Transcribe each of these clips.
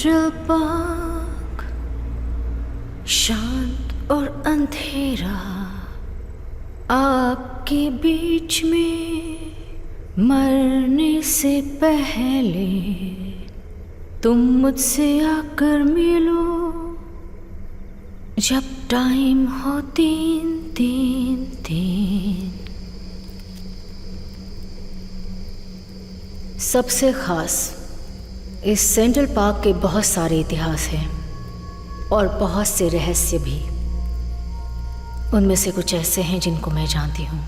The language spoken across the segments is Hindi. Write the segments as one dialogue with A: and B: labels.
A: सेंट्रल पार्क, शांत और अंधेरा, आपके बीच में मरने से पहले तुम मुझसे आकर मिलो, जब टाइम हो 3-3-3। सबसे खास, इस सेंट्रल पार्क के बहुत सारे इतिहास हैं और बहुत से रहस्य भी। उनमें से कुछ ऐसे हैं जिनको मैं जानती हूँ।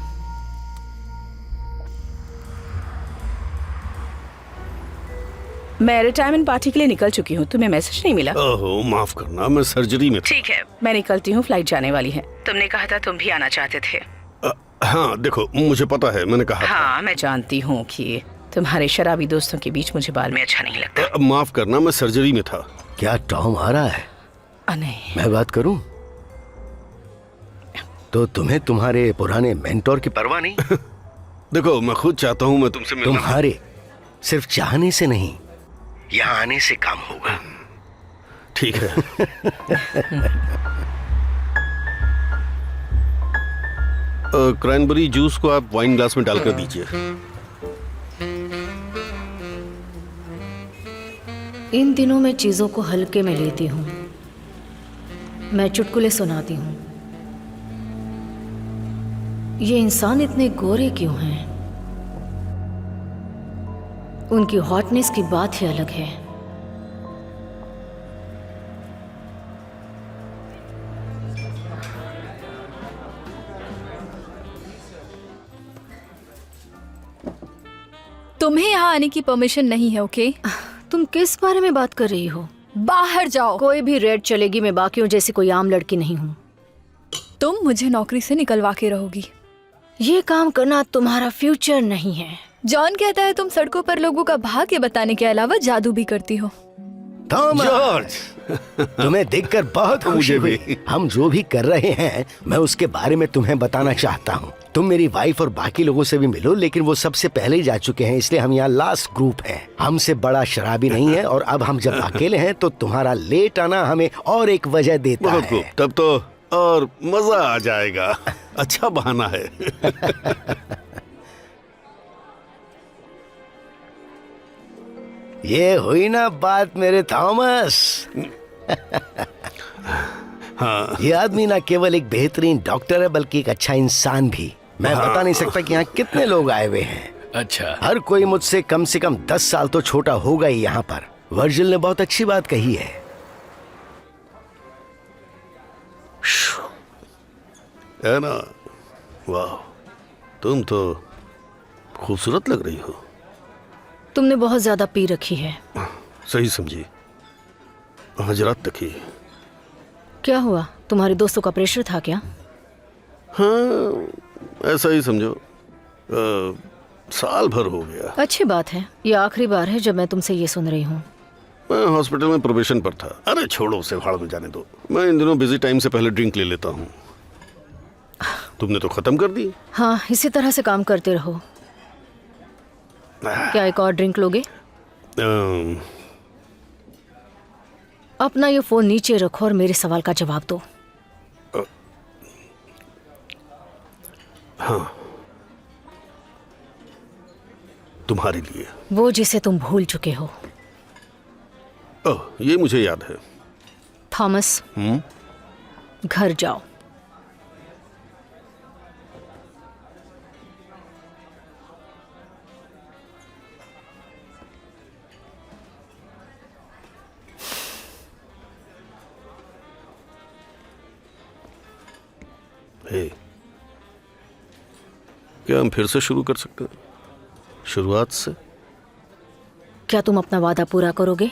B: मैं रिटायरमेंट पार्टी के लिए निकल चुकी हूँ। तुम्हें मैसेज नहीं मिला?
C: ओहो, माफ करना, मैं सर्जरी में था।
B: ठीक है, मैं निकलती हूँ, फ्लाइट जाने वाली है। तुमने कहा था तुम भी आना चाहते थे।
C: हाँ देखो, मुझे पता है, मैंने कहा
B: हाँ, मैं जानती हूँ कि तुम्हारे शराबी दोस्तों के बीच मुझे बाल में अच्छा नहीं लगता।
C: माफ करना, मैं सर्जरी में था।
D: क्या टॉम आ रहा है?
B: नहीं।
D: मैं बात करूं? तो तुम्हें तुम्हारे पुराने मेंटोर की परवाह नहीं?
C: देखो, मैं खुद चाहता हूँ मैं तुमसे मिलना।
D: तुम्हारे सिर्फ चाहने से नहीं, यहाँ आने से काम होगा।
C: ठीक है। क्रैनबेरी जूस को आप वाइन ग्लास में डालकर दीजिए।
A: इन दिनों मैं चीजों को हल्के में लेती हूँ। मैं चुटकुले सुनाती हूँ। ये इंसान इतने गोरे क्यों हैं? उनकी हॉटनेस की बात ही अलग है।
E: तुम्हें यहाँ आने की परमिशन नहीं है, ओके?
A: तुम किस बारे में बात कर रही हो?
E: बाहर जाओ।
A: कोई भी रेड चलेगी, मैं बाकियों जैसी कोई आम लड़की नहीं हूँ।
E: तुम मुझे नौकरी से निकलवा के रहोगी।
A: ये काम करना तुम्हारा फ्यूचर नहीं है।
E: जॉन कहता है तुम सड़कों पर लोगों का भाग्य बताने के अलावा जादू भी करती हो।
D: जॉर्ज, तुम्हें देखकर बहुत खुशी हुई। हम जो भी कर रहे हैं, मैं उसके बारे में तुम्हें बताना चाहता हूँ। तुम मेरी वाइफ और बाकी लोगों से भी मिलो, लेकिन वो सबसे पहले ही जा चुके हैं, इसलिए हम यहाँ लास्ट ग्रुप हैं। हमसे बड़ा शराबी नहीं है, और अब हम जब अकेले हैं तो तुम्हारा लेट आना हमें और एक वजह देता
C: बहुत
D: है।
C: खूब, तब तो और मजा आ जाएगा। अच्छा बहाना है।
D: ये हुई ना बात मेरे थॉमस।
C: हाँ।
D: ये आदमी ना केवल एक बेहतरीन डॉक्टर है, बल्कि एक अच्छा इंसान भी। मैं बता नहीं सकता कि यहाँ कितने लोग आए हुए हैं।
F: अच्छा।
D: हर कोई मुझसे कम से कम 10 साल तो छोटा होगा ही यहाँ पर। वर्जिल ने बहुत अच्छी बात कही है।
C: है ना? वाह, तुम तो खूबसूरत लग रही हो।
A: तुमने बहुत ज्यादा पी रखी है।
C: सही समझी, हजरात तक ही।
A: क्या हुआ? तुम्हारे दोस्तों का प्रेशर था क्या?
C: हाँ, ऐसा ही समझो। साल भर हो गया।
A: अच्छी बात है। ये आखिरी बार है जब मैं तुमसे ये सुन रही हूँ।
C: मैं हॉस्पिटल में प्रोबेशन पर था। अरे छोड़ो, उसे भाड़ में जाने दो। मैं इन दिनों बिजी टाइम से पहले ड्रिंक ले लेता हूँ। तुमने तो खत्म कर दी।
A: हाँ, इसी तरह से काम करते रहो। क्या एक और ड्रिंक लोगे? अपना ये फोन नीचे रखो और मेरे सवाल का जवाब दो।
C: हाँ, तुम्हारे लिए।
A: वो जिसे तुम भूल चुके हो।
C: ओह, ये मुझे याद है।
A: थॉमस, घर जाओ।
C: हे, क्या हम फिर से शुरू कर सकते हैं? शुरुआत से?
A: क्या तुम अपना वादा पूरा करोगे?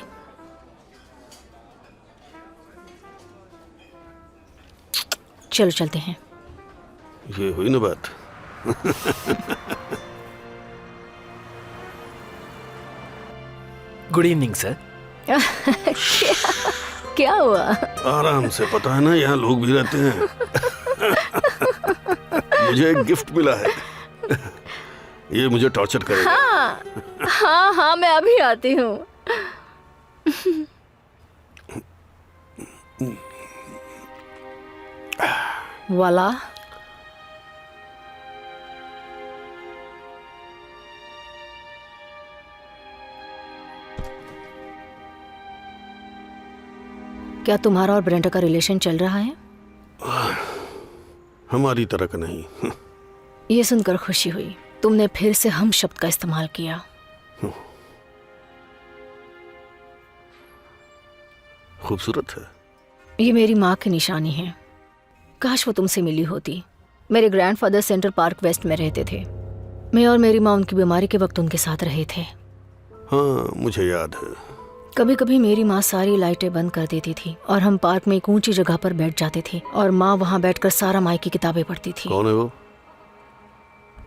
A: चलो चलते हैं।
C: ये हुई ना बात।
F: Good evening sir.
A: क्या हुआ?
C: आराम से, पता है ना यहाँ लोग भी रहते हैं। मुझे एक गिफ्ट मिला है। ये मुझे टॉर्चर करेगा।
A: हाँ, मैं अभी आती हूँ। वाला क्या तुम्हारा और ब्रेंडा का रिलेशन चल रहा है?
C: हमारी तरह का नहीं।
A: ये सुनकर खुशी हुई। तुमने फिर से हम शब्द का इस्तेमाल किया।
C: खूबसूरत है।
A: ये मेरी माँ की निशानी है। काश वो तुमसे मिली होती। मेरे ग्रैंडफादर सेंट्रल पार्क वेस्ट में रहते थे। मैं और मेरी माँ उनकी बीमारी के वक्त उनके साथ रहे थे।
C: हाँ, मुझे याद है।
A: कभी कभी मेरी माँ सारी लाइटें बंद कर देती थी और हम पार्क में एक ऊंची जगह पर बैठ जाते थे और माँ वहां बैठकर सारा माई की किताबें पढ़ती थी।
C: कौन है वो?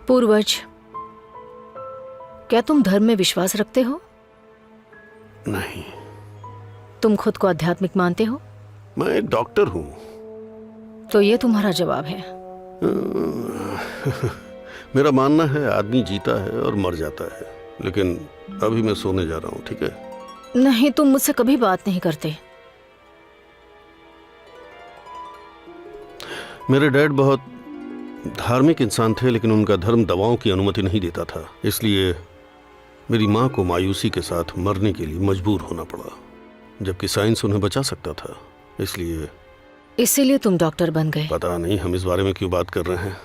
A: पूर्वज। क्या तुम धर्म में विश्वास रखते हो?
C: नहीं।
A: तुम खुद को आध्यात्मिक मानते हो?
C: मैं एक डॉक्टर हूँ।
A: तो ये तुम्हारा जवाब है।
C: मेरा मानना है आदमी जीता है और मर जाता है, लेकिन अभी मैं सोने जा रहा हूँ, ठीक है?
A: नहीं, तुम मुझसे कभी बात नहीं करते।
C: मेरे डैड बहुत धार्मिक इंसान थे, लेकिन उनका धर्म दवाओं की अनुमति नहीं देता था। इसलिए मेरी माँ को मायूसी के साथ मरने के लिए मजबूर होना पड़ा, जबकि साइंस उन्हें बचा सकता था। इसीलिए
A: तुम डॉक्टर बन गए।
C: पता नहीं हम इस बारे में क्यों बात कर रहे हैं।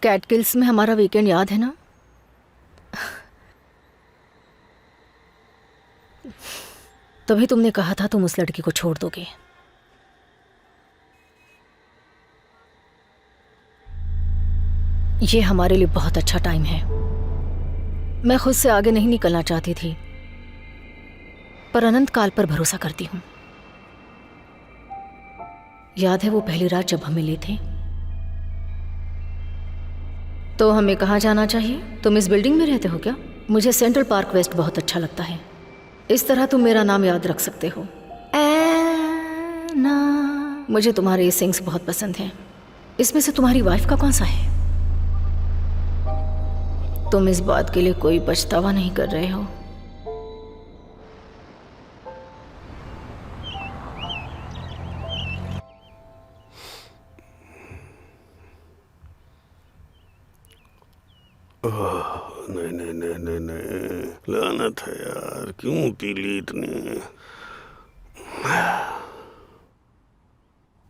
A: कैटकिल्स में हमारा वीकेंड याद है ना? तभी तुमने कहा था तुम उस लड़की को छोड़ दोगे। ये हमारे लिए बहुत अच्छा टाइम है। मैं खुद से आगे नहीं निकलना चाहती थी, पर अनंत काल पर भरोसा करती हूँ। याद है वो पहली रात जब हम मिले थे? तो हमें कहाँ जाना चाहिए? तुम इस बिल्डिंग में रहते हो क्या? मुझे सेंट्रल पार्क वेस्ट बहुत अच्छा लगता है। इस तरह तुम मेरा नाम याद रख सकते हो। एना। मुझे तुम्हारे ये सिंग्स बहुत पसंद हैं। इसमें से तुम्हारी वाइफ का कौन सा है? तुम इस बात के लिए कोई पछतावा नहीं कर रहे हो?
C: नहीं नहीं नहीं नहीं नहीं, लानत है यार, क्यों पी ली इतनी?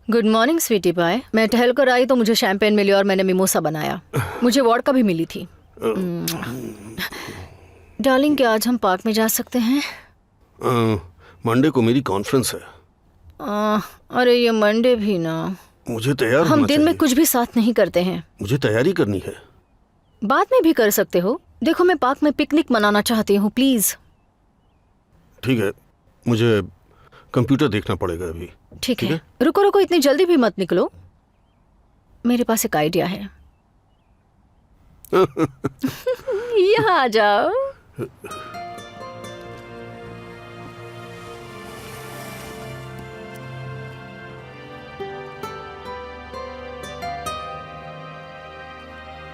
A: गुड मॉर्निंग स्वीटी पाए। मैं टहल कर आई तो मुझे शैंपेन मिली और मैंने मिमोसा बनाया। मुझे वॉडका भी मिली थी। डार्लिंग, क्या आज हम पार्क में जा सकते हैं?
C: मंडे को मेरी कॉन्फ्रेंस है।
A: अरे ये मंडे भी ना।
C: मुझे तैयार
A: हम
C: होना
A: दिन में
C: चाहिए।
A: कुछ भी साथ नहीं करते हैं।
C: मुझे तैयारी करनी है।
A: बाद में भी कर सकते हो। देखो, मैं पार्क में पिकनिक मनाना चाहती हूँ, प्लीज।
C: ठीक है, मुझे कंप्यूटर देखना पड़ेगा अभी।
A: ठीक है, रुको रुको, इतनी जल्दी भी मत निकलो। मेरे पास एक आइडिया है। यहाँ आ जाओ।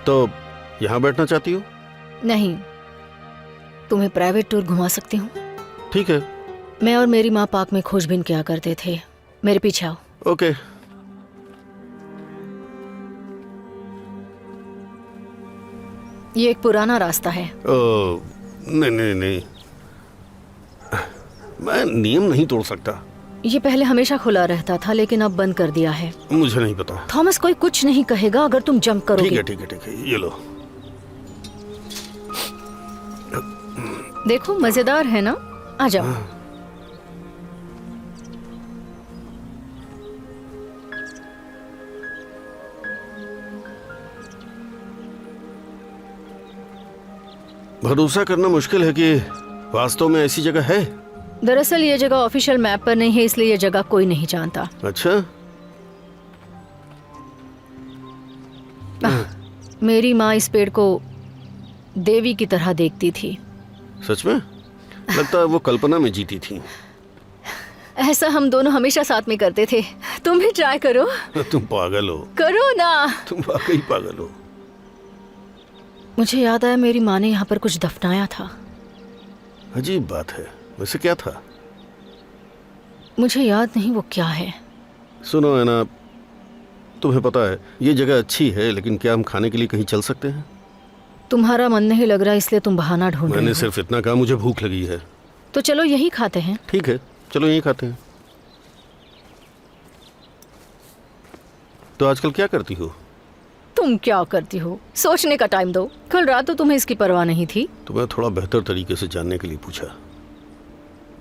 C: तो यहाँ बैठना चाहती हो?
A: नहीं, तुम्हें प्राइवेट टूर घुमा सकती हूँ।
C: ठीक है।
A: मैं और मेरी माँ पार्क में खोजबीन किया करते थे। मेरे पीछे आओ।
C: ओके।
A: ये एक पुराना रास्ता है।
C: नहीं नहीं नहीं, मैं नियम नहीं तोड़ सकता।
A: ये पहले हमेशा खुला रहता था, लेकिन अब बंद कर दिया है।
C: मुझे नहीं पता।
A: थॉमस, कोई कुछ नहीं कहेगा अगर तुम जंप करोगे।
C: ठीक है ठीक है ठीक है, ये लो।
A: देखो, मजेदार है ना? आ जाओ।
C: भरोसा करना मुश्किल है कि वास्तव में ऐसी जगह है।
A: दरअसल ये जगह ऑफिशियल मैप पर नहीं है, इसलिए ये जगह कोई नहीं जानता।
C: अच्छा।
A: मेरी माँ इस पेड़ को देवी की तरह देखती थी।
C: सच में? लगता है वो कल्पना में जीती थी।
A: ऐसा हम दोनों हमेशा साथ में करते थे। तुम भी ट्राई करो।
C: तुम पागल हो।
A: करो ना।
C: तुम वाकई पागल हो।
A: मुझे याद आया, मेरी माँ ने यहाँ पर कुछ दफनाया था।
C: अजीब बात है। वैसे क्या था?
A: मुझे याद नहीं वो क्या है।
C: सुनो है ना, तुम्हें पता है ये जगह अच्छी है, लेकिन क्या हम खाने के लिए कहीं चल सकते हैं?
A: तुम्हारा मन नहीं लग रहा इसलिए तुम बहाना ढूंढ रहे
C: मैंने
A: हो।
C: सिर्फ इतना कहा, मुझे भूख लगी है।
A: तो चलो यही खाते हैं।
C: ठीक है, चलो यहीं खाते हैं। तो आजकल क्या करती हो?
A: तुम क्या करती हो? सोचने का टाइम दो। कल रात तो तुम्हें इसकी परवाह नहीं थी।
C: तुम्हें थोड़ा बेहतर तरीके से जानने के लिए पूछा।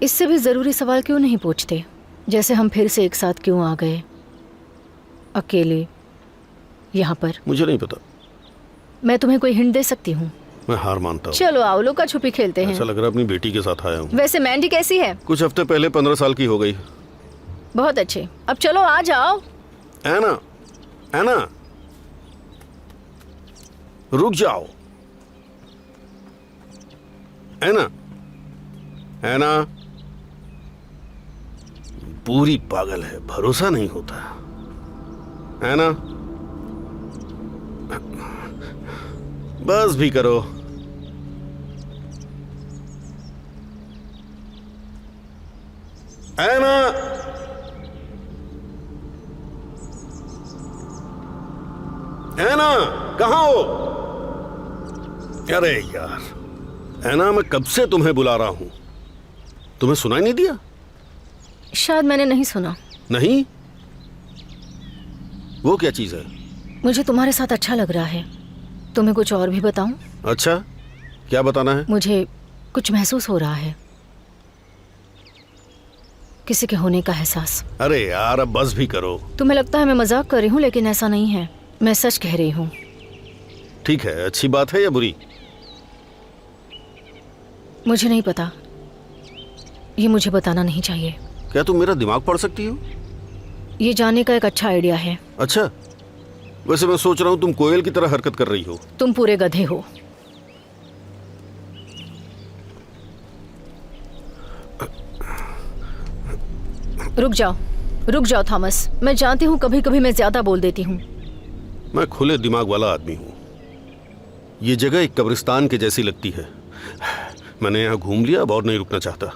A: इससे भी जरूरी सवाल क्यों नहीं पूछते? जैसे हम फिर से एक साथ क्यों आ गए अकेले यहाँ पर?
C: मुझे नहीं पता।
A: मैं तुम्हें कोई हिंट दे सकती हूँ?
C: मैं हार मानता हूँ।
A: चलो आओ लुका छुपी खेलते
C: ऐसा
A: हैं।
C: लग रहा है अपनी बेटी के साथ आया हूँ।
A: वैसे मैंडी कैसी है?
C: कुछ हफ्ते पहले 15 साल की हो गई।
A: बहुत अच्छे। अब चलो आ जाओ।
C: एना, एना, रुक जाओ। एना, एना, पूरी पागल है, भरोसा नहीं होता। एना, बस भी करो। एना, एना, कहाँ हो? अरे यार, एना, मैं कब से तुम्हें बुला रहा हूं। तुम्हें सुनाई नहीं दिया?
A: शायद मैंने नहीं सुना।
C: नहीं? वो क्या चीज है?
A: मुझे तुम्हारे साथ अच्छा लग रहा है। तुम्हें कुछ और भी बताऊं?
C: अच्छा, क्या बताना है?
A: मुझे कुछ महसूस हो रहा है, किसी के होने का एहसास।
C: अरे यार, अब बस भी करो।
A: तुम्हें लगता है मैं मजाक कर रही हूँ, लेकिन ऐसा नहीं है। मैं सच कह रही हूँ।
C: ठीक है, अच्छी बात है या बुरी?
A: मुझे नहीं पता, ये मुझे बताना नहीं चाहिए।
C: क्या तुम मेरा दिमाग पढ़ सकती हो?
A: ये जानने का एक अच्छा आइडिया है।
C: अच्छा, वैसे मैं सोच रहा हूं तुम कोयल की तरह हरकत कर रही हो।
A: तुम पूरे गधे हो। रुक जाओ थॉमस। मैं जानती हूँ कभी कभी मैं ज्यादा बोल देती हूँ।
C: मैं खुले दिमाग वाला आदमी हूँ। ये जगह एक कब्रिस्तान के जैसी लगती है। मैंने यहाँ घूम लिया, अब और नहीं रुकना चाहता।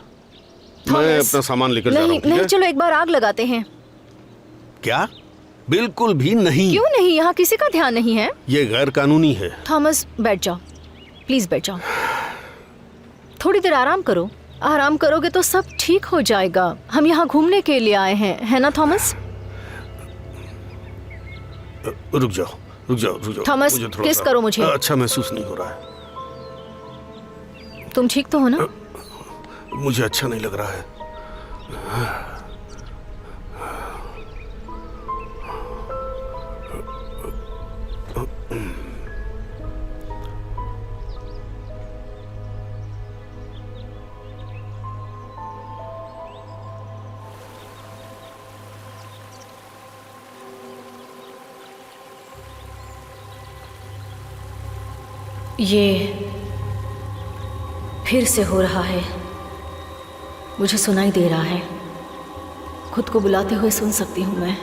C: मैं अपना सामान लेकर जा रहा हूँ। ठीक
A: नहीं,
C: है?
A: चलो एक बार आग लगाते हैं।
C: क्या? बिल्कुल भी नहीं।
A: क्यों नहीं? यहाँ किसी का ध्यान नहीं है।
C: ये गैर कानूनी है।
A: थॉमस बैठ जाओ, प्लीज बैठ जाओ। थोड़ी देर आराम करो। आराम करोगे तो सब ठीक हो जाएगा। हम यहाँ घूमने के लिए आए हैं, है ना थॉमस?
C: रुक जाओ, रुक जाओ, रुक जाओ।
A: थॉमस,
C: मुझे थोड़ा
A: किस
C: सा
A: करो मुझे।
C: अच्छा महसूस नहीं हो रहा है।
A: तुम ठीक तो हो ना?
C: मुझे अच्छा नहीं लग रहा है।
A: ये फिर से हो रहा है। मुझे सुनाई दे रहा है। खुद को बुलाते हुए सुन सकती हूँ मैं।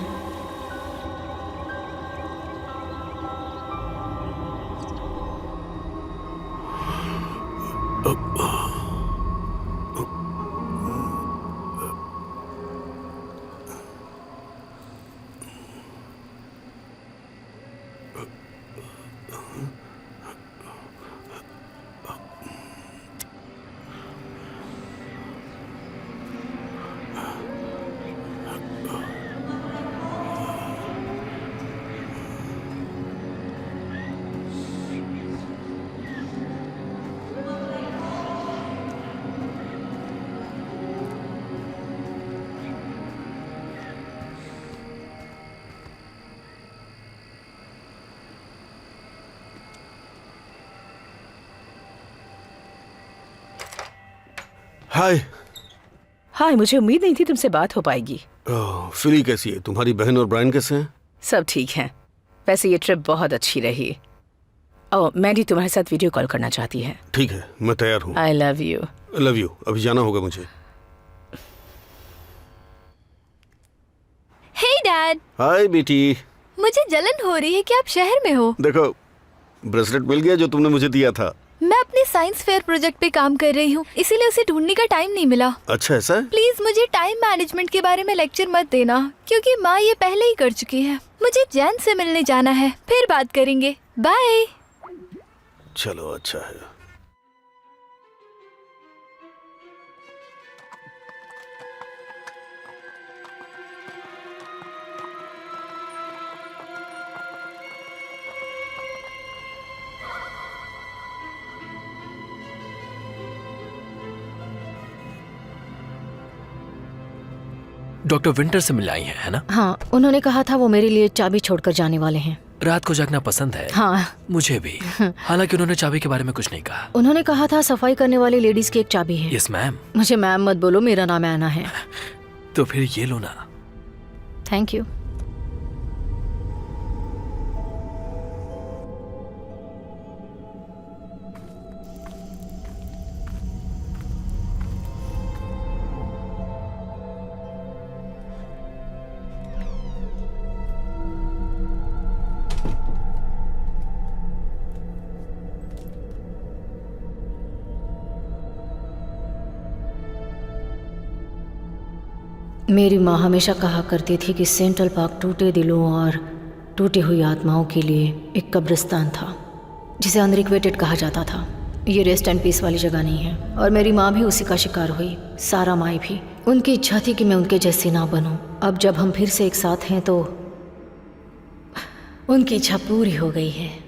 A: हाय।
B: हाय, मुझे उम्मीद नहीं थी तुमसे बात हो पाएगी।
C: फिली कैसी है? तुम्हारी बहन और ब्रायन कैसे हैं?
B: सब ठीक है। वैसे ये ट्रिप बहुत अच्छी रही। ओह, मैडी तुम्हारे साथ वीडियो कॉल करना चाहती है।
C: ठीक है, मैं तैयार हूँ।
B: I love you.
C: Love you. अभी जाना होगा मुझे।
E: हे डैड,
C: हाय बेटी।
E: मुझे जलन हो रही है कि आप शहर में हो।
C: देखो, ब्रेसलेट मिल गया जो तुमने मुझे दिया था।
E: मैं अपने साइंस फेयर प्रोजेक्ट पे काम कर रही हूँ, इसीलिए उसे ढूंढने का टाइम नहीं मिला।
C: अच्छा ऐसा है?
E: प्लीज मुझे टाइम मैनेजमेंट के बारे में लेक्चर मत देना, क्योंकि माँ ये पहले ही कर चुकी है। मुझे जैन से मिलने जाना है, फिर बात करेंगे। बाय।
C: चलो अच्छा है।
F: डॉक्टर विंटर से मिल आई हैं, है ना?
A: हाँ, उन्होंने कहा था वो मेरे लिए चाबी छोड़कर जाने वाले हैं।
F: रात को जागना पसंद है।
A: हाँ,
F: मुझे भी। हालांकि उन्होंने चाबी के बारे में कुछ नहीं कहा।
A: उन्होंने कहा था सफाई करने वाली लेडीज की एक चाबी है।
F: Yes ma'am.
A: मुझे मैम मत बोलो, मेरा नाम ऐना है।
F: तो फिर ये लो ना।
A: Thank you. मेरी माँ हमेशा कहा करती थी कि सेंट्रल पार्क टूटे दिलों और टूटी हुई आत्माओं के लिए एक कब्रिस्तान था, जिसे अनरिक्वेटेड कहा जाता था। ये रेस्ट एंड पीस वाली जगह नहीं है, और मेरी माँ भी उसी का शिकार हुई, सारा माई भी। उनकी इच्छा थी कि मैं उनके जैसी ना बनूं। अब जब हम फिर से एक साथ हैं तो उनकी इच्छा पूरी हो गई है।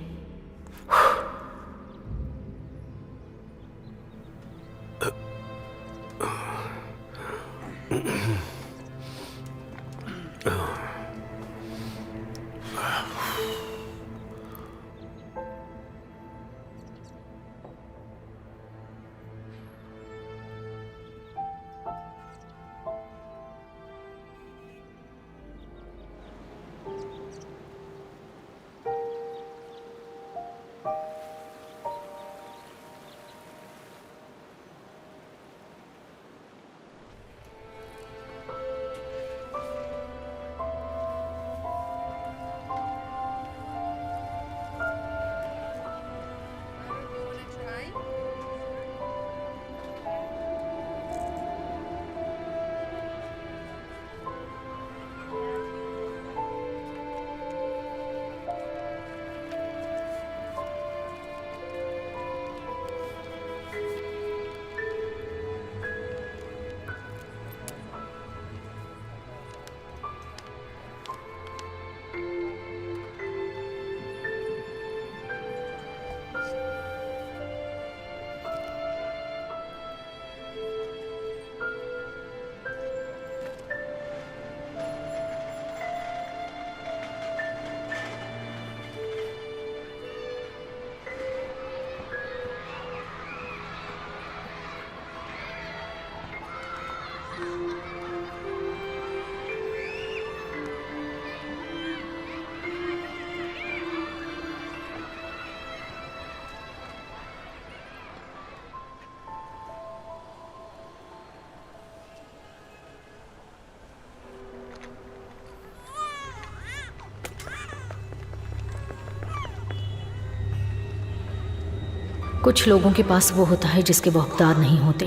A: कुछ लोगों के पास वो होता है जिसके वो हकदार नहीं होते।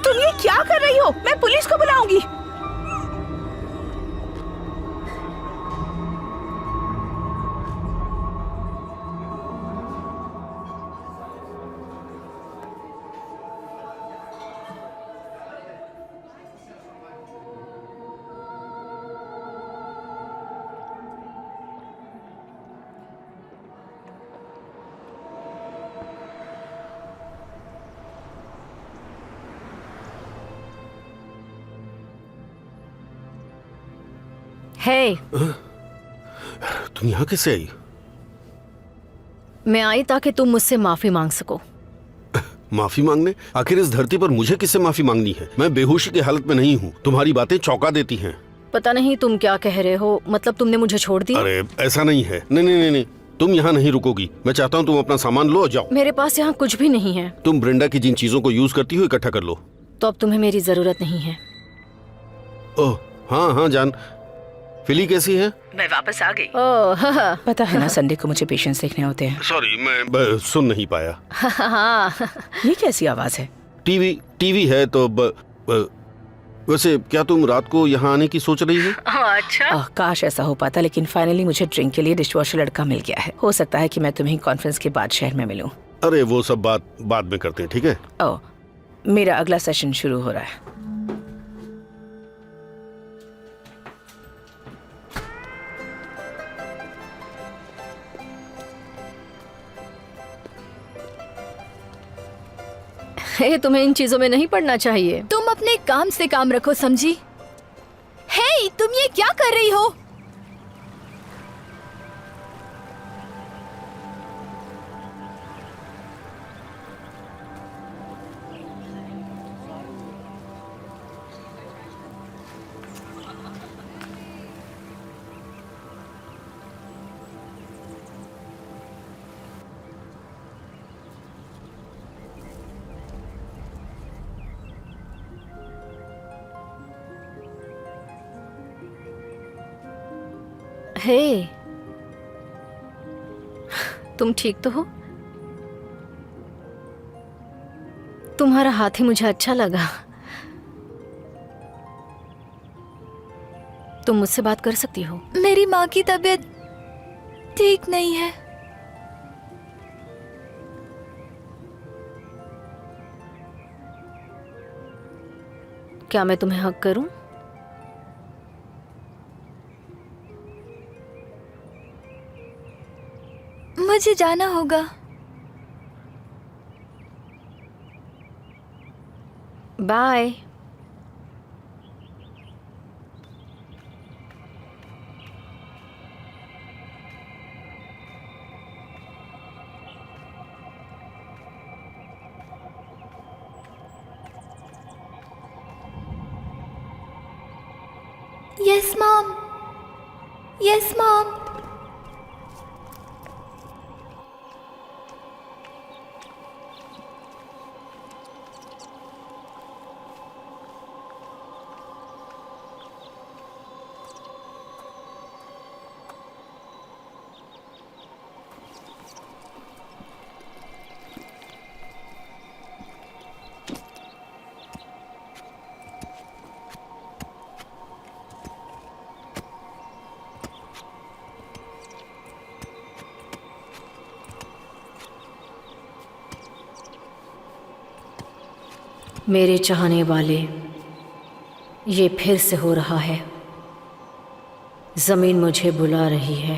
B: तुम ये क्या कर रही हो? मैं पुलिस को बुलाऊंगी।
A: हे,
C: तुम यहाँ कैसे आई?
A: मैं आई ताकि तुम मुझसे माफी मांग सको।
C: माफी मांगने? आखिर इस धरती पर मुझे किससे माफी मांगनी है? मैं बेहोशी की हालत में नहीं हूँ। तुम्हारी बातें चौंका देती हैं।
A: पता नहीं तुम क्या कह रहे हो। मतलब तुमने मुझे छोड़ दिया?
C: अरे ऐसा नहीं है। नहीं नहीं नहीं नहीं, तुम यहाँ नहीं रुकोगी। मैं चाहता हूँ तुम अपना सामान लो और जाओ।
A: मेरे पास यहाँ कुछ भी नहीं है।
C: तुम ब्रेंडा की जिन चीजों को यूज करती हो इकट्ठा कर लो।
A: तो अब तुम्हें मेरी जरूरत नहीं है।
C: ओह हाँ हाँ जान, फिली कैसी है?
B: मैं वापस आ गई।
A: ओह हाँ
B: पता है ना, संडे को मुझे पेशेंट्स देखने होते हैं।
C: सॉरी, मैं सुन नहीं पाया।
A: हाँ।
B: ये कैसी आवाज है?
C: टीवी है तो वैसे क्या तुम रात को यहाँ आने की सोच रही हो?
B: अच्छा। काश ऐसा हो पाता, लेकिन फाइनली मुझे ड्रिंक के लिए डिशवॉशर लड़का मिल गया है। हो सकता है कि मैं तुम्हें कॉन्फ्रेंस के बाद शहर में मिलूं।
C: अरे वो सब बात बाद में करते हैं, ठीक है?
B: ओह, मेरा अगला सेशन शुरू हो रहा है।
A: हे, तुम्हें इन चीजों में नहीं पड़ना चाहिए।
E: तुम अपने काम से काम रखो, समझी? हे, तुम ये क्या कर रही हो?
A: हे, तुम ठीक तो हो? तुम्हारा हाथ ही मुझे अच्छा लगा। तुम मुझसे बात कर सकती हो।
E: मेरी माँ की तबीयत ठीक नहीं है।
A: क्या मैं तुम्हें हक करूं?
E: मुझे जाना होगा।
A: Bye.
E: Yes mom, yes mom.
A: मेरे चाहने वाले, ये फिर से हो रहा है। जमीन मुझे बुला रही है।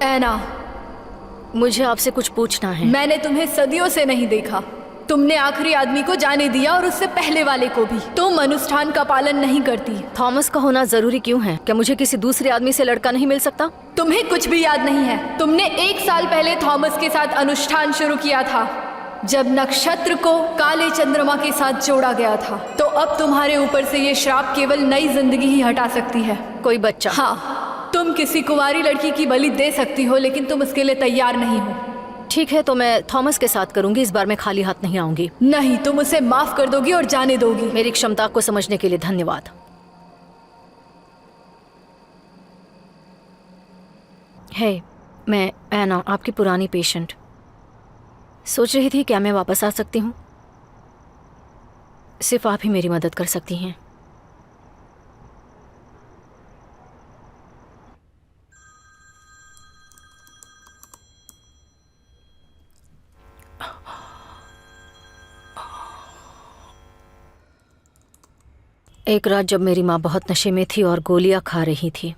E: ऐना,
A: मुझे आपसे कुछ पूछना है।
E: मैंने तुम्हें सदियों से नहीं देखा। तुमने आखिरी आदमी को जाने दिया और उससे पहले वाले को भी। तुम अनुष्ठान का पालन नहीं करती।
A: थॉमस का होना जरूरी क्यों है? क्या मुझे किसी दूसरे आदमी से लड़का नहीं मिल सकता?
E: तुम्हें कुछ भी याद नहीं है। तुमने 1 साल पहले थॉमस के साथ अनुष्ठान शुरू किया था, जब नक्षत्र को काले चंद्रमा के साथ जोड़ा गया था। तो अब तुम्हारे ऊपर से ये श्राप केवल नई जिंदगी ही हटा सकती है।
A: कोई बच्चा?
E: हाँ, तुम किसी कुंवारी लड़की की बलि दे सकती हो, लेकिन तुम उसके लिए तैयार नहीं हो।
A: ठीक है, तो मैं थॉमस के साथ करूंगी। इस बार मैं खाली हाथ नहीं आऊंगी।
E: नहीं, तुम उसे माफ कर दोगी और जाने दोगी।
A: मेरी क्षमता को समझने के लिए धन्यवाद। हे, मैं ऐना, आपकी पुरानी पेशेंट। सोच रही थी क्या मैं वापस आ सकती हूँ? सिर्फ आप ही मेरी मदद कर सकती हैं। एक रात जब मेरी माँ बहुत नशे में थी और गोलियां खा रही थी,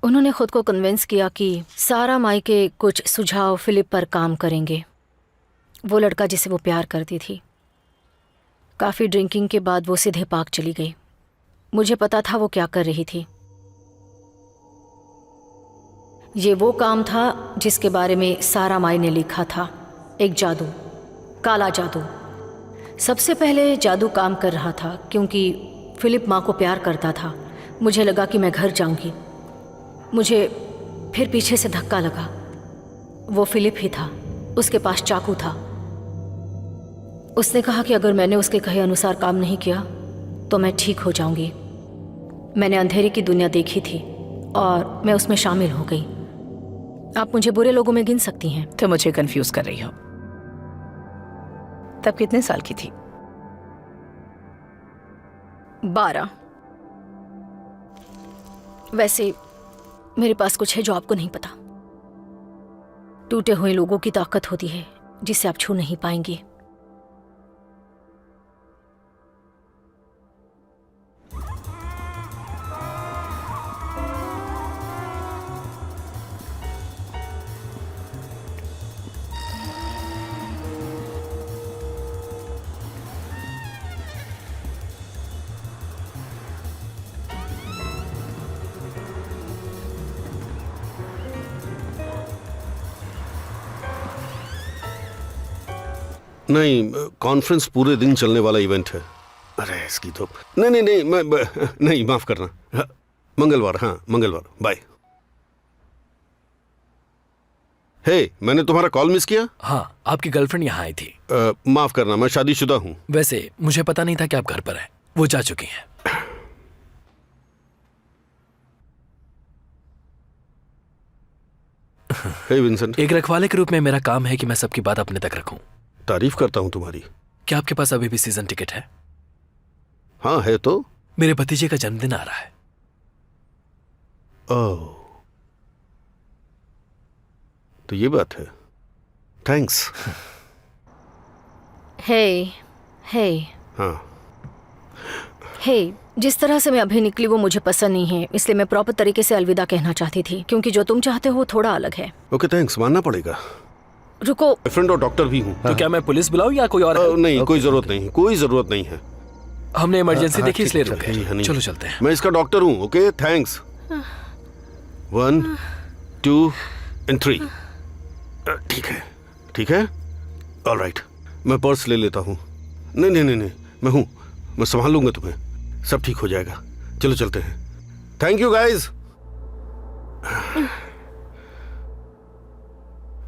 A: उन्होंने खुद को कन्विंस किया कि सारा माई के कुछ सुझाव फिलिप पर काम करेंगे, वो लड़का जिसे वो प्यार करती थी। काफ़ी ड्रिंकिंग के बाद वो सीधे पार्क चली गई। मुझे पता था वो क्या कर रही थी। ये वो काम था जिसके बारे में सारा माई ने लिखा था, एक जादू, काला जादू। सबसे पहले जादू काम कर रहा था क्योंकि फिलिप माँ को प्यार करता था। मुझे लगा कि मैं घर जाऊंगी। मुझे फिर पीछे से धक्का लगा। वो फिलिप ही था, उसके पास चाकू था। उसने कहा कि अगर मैंने उसके कहे अनुसार काम नहीं किया तो मैं ठीक हो जाऊंगी। मैंने अंधेरे की दुनिया देखी थी और मैं उसमें शामिल हो गई। आप मुझे बुरे लोगों में गिन सकती हैं।
B: तो मुझे कंफ्यूज कर रही हो। तब कितने साल की थी?
A: 12। वैसे मेरे पास कुछ है जो आपको नहीं पता। टूटे हुए लोगों की ताकत होती है जिसे आप छू नहीं पाएंगी।
C: नहीं, कॉन्फ्रेंस पूरे दिन चलने वाला इवेंट है। अरे इसकी तो नहीं नहीं नहीं नहीं, माफ करना। हाँ, मंगलवार, हाँ मंगलवार, बाय। हे, मैंने तुम्हारा कॉल मिस किया?
F: हाँ, आपकी गर्लफ्रेंड यहाँ आई थी।
C: माफ करना, मैं शादीशुदा हूँ।
F: वैसे मुझे पता नहीं था कि आप घर पर हैं। वो जा चुकी हैं।
C: हे विंसेंट।
F: एक रखवाले के रूप में मेरा काम है कि मैं सबकी बात अपने तक रखूं।
C: तारीफ करता हूँ तुम्हारी।
F: क्या आपके पास अभी भी सीजन टिकट है?
C: हाँ है तो।
F: मेरे भतीजे का जन्मदिन आ रहा है।
C: ओह, तो ये बात है। थैंक्स।
A: हे,
C: हाँ,
A: जिस तरह से मैं अभी निकली वो मुझे पसंद नहीं है, इसलिए मैं प्रॉपर तरीके से अलविदा कहना चाहती थी, क्योंकि जो तुम चाहते हो वो थोड़ा अलग है।
C: ओके थैंक्स, मानना पड़ेगा।
A: रुको,
C: फ्रेंड और डॉक्टर भी हूँ।
F: तो क्या मैं पुलिस बुलाऊं या कोई और?
C: नहीं, कोई जरूरत नहीं, कोई जरूरत नहीं है।
F: हमने इमरजेंसी
C: हाँ,
F: देखी इसलिए
C: ठीक
F: रुके।
C: है, हनी।
F: चलो चलते हैं।
C: मैं इसका डॉक्टर हूँ। Okay thanks. 1 2 and 3। ठीक है, ठीक है, ऑल राइट। मैं पर्स ले लेता हूँ। नहीं नहीं नहीं नहीं, मैं हूँ, मैं संभाल लूंगा तुम्हें, सब ठीक हो जाएगा। चलो चलते हैं। Thank you guys.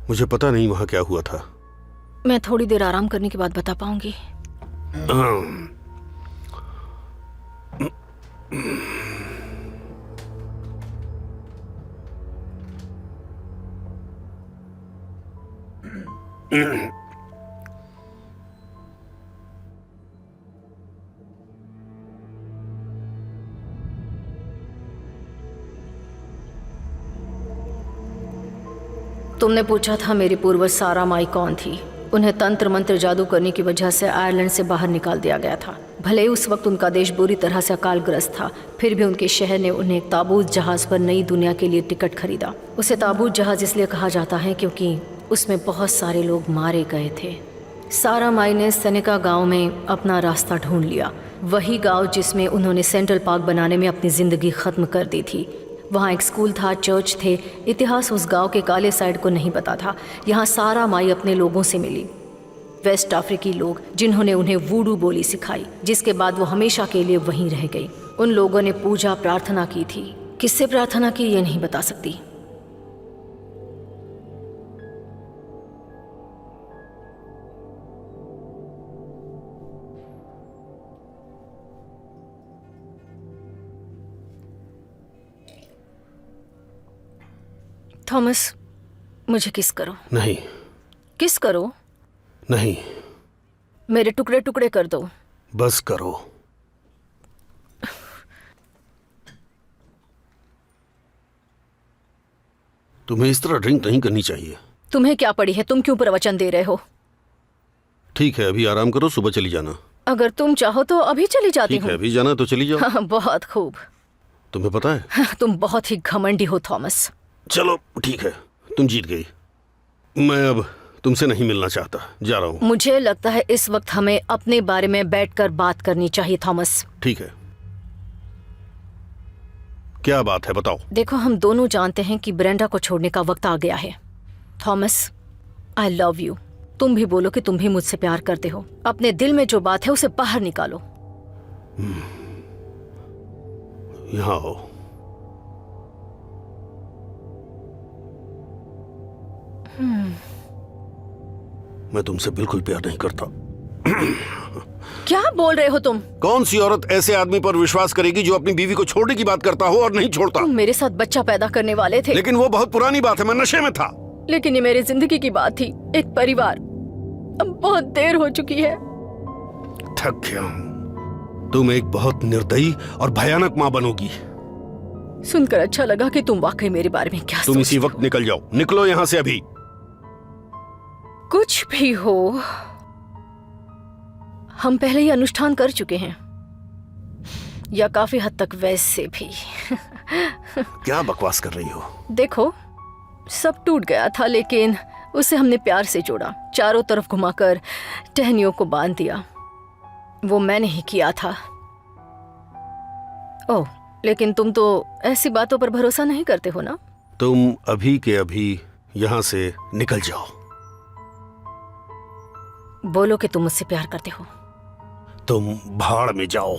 C: मुझे पता नहीं वहां क्या हुआ था।
A: मैं थोड़ी देर आराम करने के बाद बता पाऊंगी। तुमने पूछा था मेरी पूर्वज सारा माई कौन थी। उन्हें तंत्र मंत्र जादू करने की वजह से आयरलैंड से बाहर निकाल दिया गया था। भले ही उस वक्त उनका देश बुरी तरह से अकालग्रस्त था, फिर भी उनके शहर ने उन्हें एक ताबूत जहाज पर नई दुनिया के लिए टिकट खरीदा। उसे ताबूत जहाज इसलिए कहा जाता है क्योंकि उसमें बहुत सारे लोग मारे गए थे। सारा माई ने सेनेका गांव में अपना रास्ता ढूंढ लिया, वही गांव जिसमें उन्होंने सेंट्रल पार्क बनाने में अपनी ज़िंदगी ख़त्म कर दी थी। वहाँ एक स्कूल था, चर्च थे। इतिहास उस गांव के काले साइड को नहीं पता था। यहाँ सारा माई अपने लोगों से मिली, वेस्ट अफ्रीकी लोग, जिन्होंने उन्हें वूडू बोली सिखाई, जिसके बाद वो हमेशा के लिए वहीं रह गई। उन लोगों ने पूजा प्रार्थना की थी। किससे प्रार्थना की ये नहीं बता सकती। थॉमस, मुझे किस करो।
C: नहीं
A: किस करो।
C: नहीं,
A: मेरे टुकड़े टुकड़े कर दो।
C: बस करो। तुम्हें इस तरह ड्रिंक नहीं करनी चाहिए।
A: तुम्हें क्या पड़ी है, तुम क्यों प्रवचन दे रहे हो।
C: ठीक है, अभी आराम करो, सुबह चली जाना।
A: अगर तुम चाहो तो अभी चली जाती
C: ठीक है,
A: हूँ।
C: अभी जाना तो चली जाओ।
A: हाँ, बहुत खूब।
C: तुम्हें पता है,
A: तुम बहुत ही घमंडी हो थॉमस।
C: चलो ठीक है, तुम जीत गई। मैं अब तुमसे नहीं मिलना चाहता, जा रहा हूँ।
A: मुझे लगता है इस वक्त हमें अपने बारे में बैठकर बात करनी चाहिए थॉमस।
C: ठीक है, क्या बात है बताओ।
A: देखो, हम दोनों जानते हैं कि ब्रेंडा को छोड़ने का वक्त आ गया है। Thomas, I love you. तुम भी बोलो कि तुम भी मुझसे प्यार करते हो। अपने दिल में जो बात है उसे बाहर निकालो।
C: यहाँ आओ। मैं तुमसे बिल्कुल प्यार नहीं करता।
A: क्या बोल रहे हो तुम?
C: कौन सी औरत ऐसे आदमी पर विश्वास करेगी जो अपनी बीवी को छोड़ने की बात करता हो और नहीं छोड़ता?
A: तुम मेरे साथ बच्चा पैदा करने वाले थे।
C: लेकिन वो बहुत पुरानी बात है, मैं नशे में था।
A: लेकिन ये मेरी जिंदगी की बात थी, एक परिवार। अब बहुत देर हो चुकी है।
C: थक गया हूं। तुम एक बहुत निर्दयी और भयानक माँ बनोगी।
A: सुनकर अच्छा लगा कि तुम वाकई मेरे बारे में क्या
C: तुम इसी
A: सोचते
C: वक्त निकल जाओ, निकलो यहाँ से अभी।
A: हो। कुछ भी हो, हम पहले ही अनुष्ठान कर चुके हैं, या काफी हद तक वैसे भी।
C: क्या बकवास कर रही हो?
A: देखो, सब टूट गया था, लेकिन उसे हमने प्यार से जोड़ा, चारों तरफ घुमाकर टहनियों को बांध दिया। वो मैंने ही किया था। ओह, लेकिन तुम तो ऐसी बातों पर भरोसा नहीं करते हो ना?
C: तुम अभी के अभी यहाँ से निकल जाओ।
A: बोलो कि तुम मुझसे प्यार करते हो।
C: तुम भाड़ में जाओ।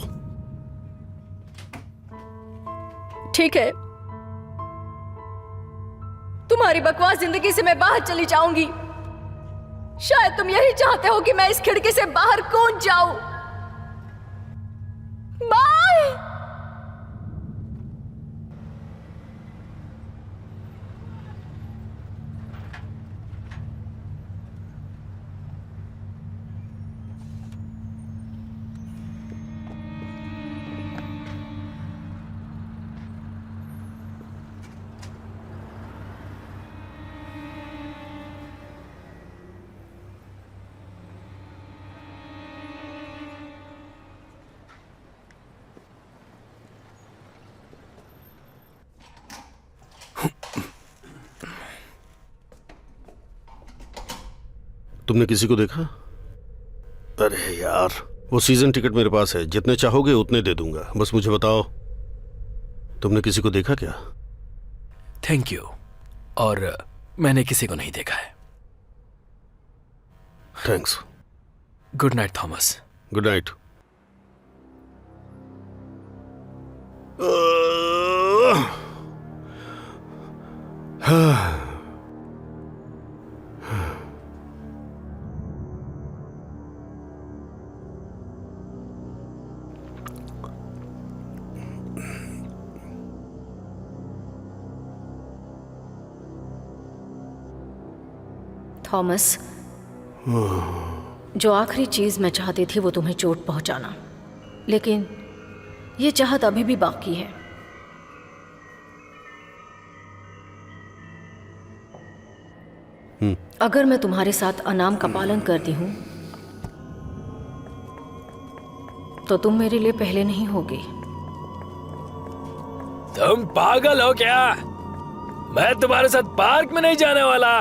A: ठीक है, तुम्हारी बकवास जिंदगी से मैं बाहर चली जाऊंगी। शायद तुम यही चाहते हो कि मैं इस खिड़की से बाहर कूद जाऊं। बाय।
C: तुमने किसी को देखा? अरे यार, वो सीजन टिकट मेरे पास है, जितने चाहोगे उतने दे दूंगा। बस मुझे बताओ, तुमने किसी को देखा क्या?
F: Thank you. और मैंने किसी को नहीं देखा है।
C: Thanks.
F: Good night Thomas.
C: Good night.
A: Thomas, जो आखिरी चीज मैं चाहती थी वो तुम्हें चोट पहुंचाना, लेकिन ये चाहत अभी भी बाकी है। अगर मैं तुम्हारे साथ अनाम का पालन करती हूं तो तुम मेरे लिए पहले नहीं होगी।
F: तुम पागल हो क्या? मैं तुम्हारे साथ पार्क में नहीं जाने वाला।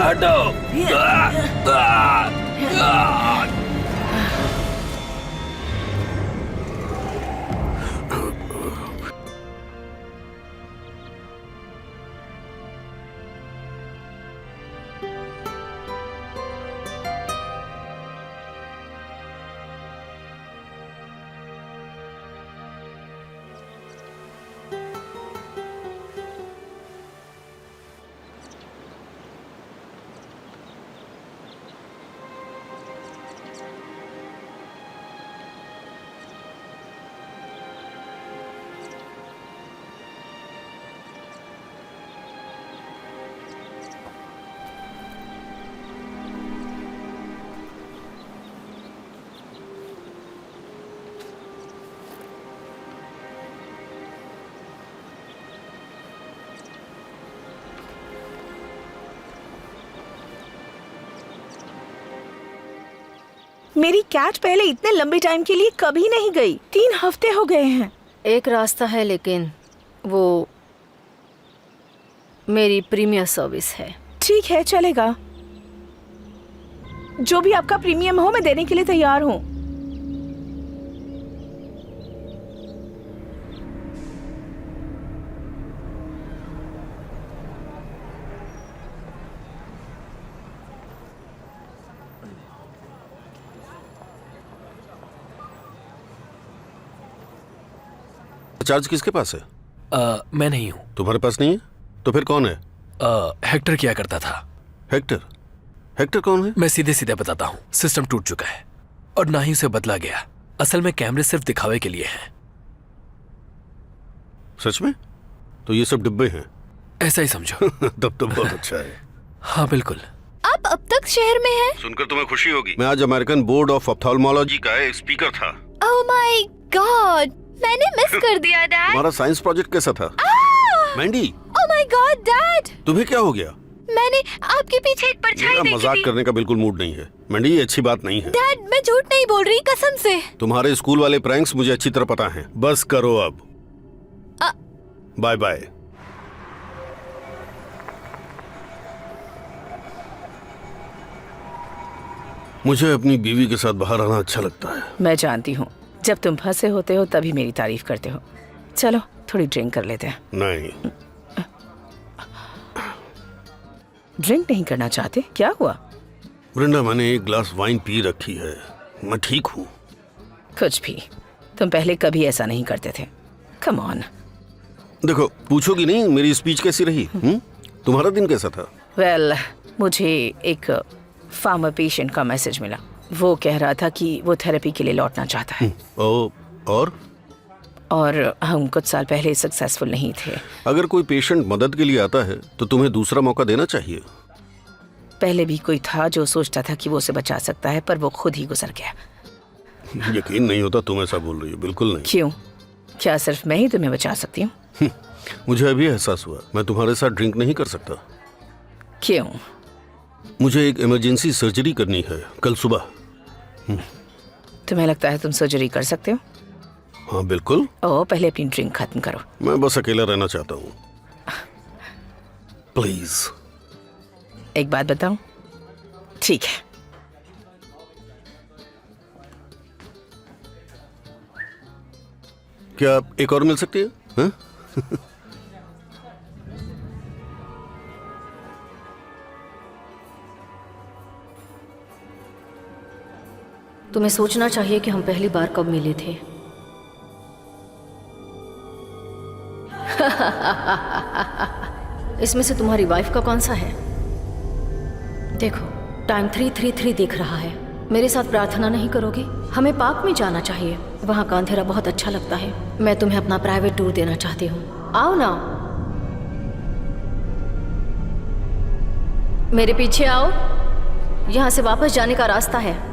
F: हटो।
B: मेरी कैट पहले इतने लंबे टाइम के लिए कभी नहीं गई। 3 हफ्ते हो गए हैं।
A: एक रास्ता है, लेकिन वो मेरी प्रीमियर सर्विस है।
B: ठीक है, चलेगा। जो भी आपका प्रीमियम हो मैं देने के लिए तैयार हूँ।
C: चार्ज किसके पास है?
F: मैं नहीं हूँ।
C: तुम्हारे पास नहीं है तो फिर कौन है?
F: हेक्टर किया करता था।
C: हेक्टर? हेक्टर कौन है?
F: मैं सीधे सीधे बताता हूँ, सिस्टम टूट चुका है और ना ही उसे बदला गया। असल में कैमरे सिर्फ दिखावे के लिए हैं।
C: सच में? तो ये सब डिब्बे हैं?
F: ऐसा ही समझो।
C: तब तो बहुत अच्छा है।
F: हाँ बिल्कुल।
E: आप अब तक शहर में हैं?
C: सुनकर तुम्हें खुशी होगी, मैं आज अमेरिकन बोर्ड ऑफ ऑप्थेल्मोलॉजी का एक स्पीकर था।
E: ओह माय गॉड, मैंने मिस कर दिया डैड।
C: तुम्हारा साइंस प्रोजेक्ट कैसा था? Mandy.
E: Oh my God dad,
C: तुम्हें क्या हो गया?
E: मैंने आपके पीछे एक परछाई
C: मेरा
E: देखी
C: मजाक
E: थी।
C: करने का बिल्कुल मूड नहीं है मैंडी, ये अच्छी बात नहीं है।
E: डैड मैं झूठ नहीं बोल रही, कसम से।
C: तुम्हारे स्कूल वाले प्रैंक्स मुझे अच्छी तरह पता हैं। बस करो अब। Bye bye. मुझे अपनी बीवी के साथ बाहर आना अच्छा लगता है।
B: मैं जानती हूँ, जब तुम फंसे होते हो तभी मेरी तारीफ करते हो। चलो थोड़ी ड्रिंक कर लेते हैं।
C: नहीं,
B: ड्रिंक नहीं करना चाहते? क्या हुआ?
C: वृंदा, मैंने एक ग्लास वाइन पी रखी है, मैं ठीक हूँ।
B: कुछ भी, तुम पहले कभी ऐसा नहीं करते थे। Come on.
C: देखो, पूछोगी नहीं मेरी स्पीच कैसी रही? तुम्हारा दिन कैसा था?
B: वेल, मुझे एक फार्मर पेशेंट का मैसेज मिला। वो कह रहा था कि वो थेरेपी के लिए लौटना चाहता है। और हम कुछ साल पहले सक्सेसफुल नहीं थे।
C: अगर कोई पेशेंट मदद के लिए आता है तो तुम्हें दूसरा मौका देना चाहिए।
B: पहले भी कोई था जो सोचता था कि वो उसे बचा सकता है, पर वो खुद ही गुजर गया।
C: यकीन नहीं होता तुम ऐसा बोल रही हो। बिल्कुल नहीं।
B: क्यों? क्या सिर्फ मैं ही तुम्हें बचा सकती हूँ?
C: मुझे अभी एहसास हुआ, मैं तुम्हारे साथ ड्रिंक नहीं कर सकता।
B: क्यों?
C: मुझे एक इमरजेंसी सर्जरी करनी है कल सुबह।
B: तुम्हें लगता है तुम सर्जरी कर सकते हो?
C: हाँ बिल्कुल।
B: ओ, पहले अपनी ड्रिंक खत्म करो।
C: मैं बस अकेला रहना चाहता हूँ, प्लीज।
B: एक बात बताऊं? ठीक है।
C: क्या एक और मिल सकती है? हाँ?
A: तुम्हें सोचना चाहिए कि हम पहली बार कब मिले थे। इसमें से तुम्हारी वाइफ का कौन सा है? देखो, टाइम 3:33 दिख रहा है। मेरे साथ प्रार्थना नहीं करोगे? हमें पार्क में जाना चाहिए, वहां का अंधेरा बहुत अच्छा लगता है। मैं तुम्हें अपना प्राइवेट टूर देना चाहती हूँ। आओ ना, मेरे पीछे आओ। यहां से वापस जाने का रास्ता है।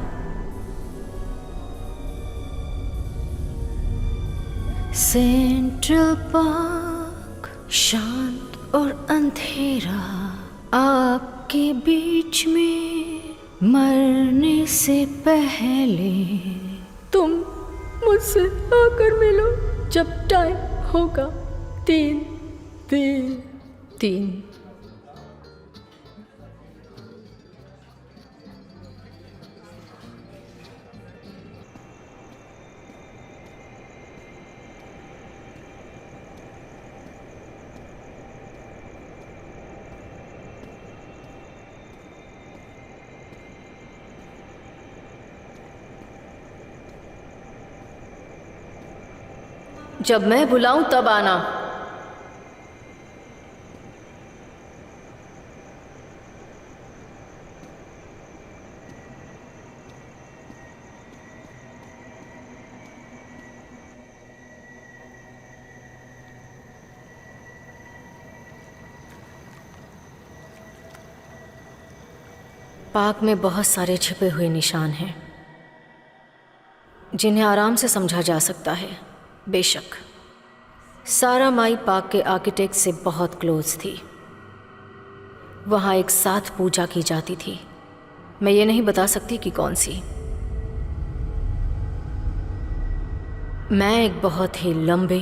A: सेंट्रल पार्क, शांत और अंधेरा, आपके बीच में मरने से पहले तुम मुझसे आकर मिलो जब टाइम होगा 3:33। जब मैं बुलाऊं तब आना। पार्क में बहुत सारे छिपे हुए निशान हैं जिन्हें आराम से समझा जा सकता है। बेशक सारा माई पार्क के आर्किटेक्ट से बहुत क्लोज थी। वहाँ एक साथ पूजा की जाती थी। मैं ये नहीं बता सकती कि कौन सी, मैं एक बहुत ही लंबे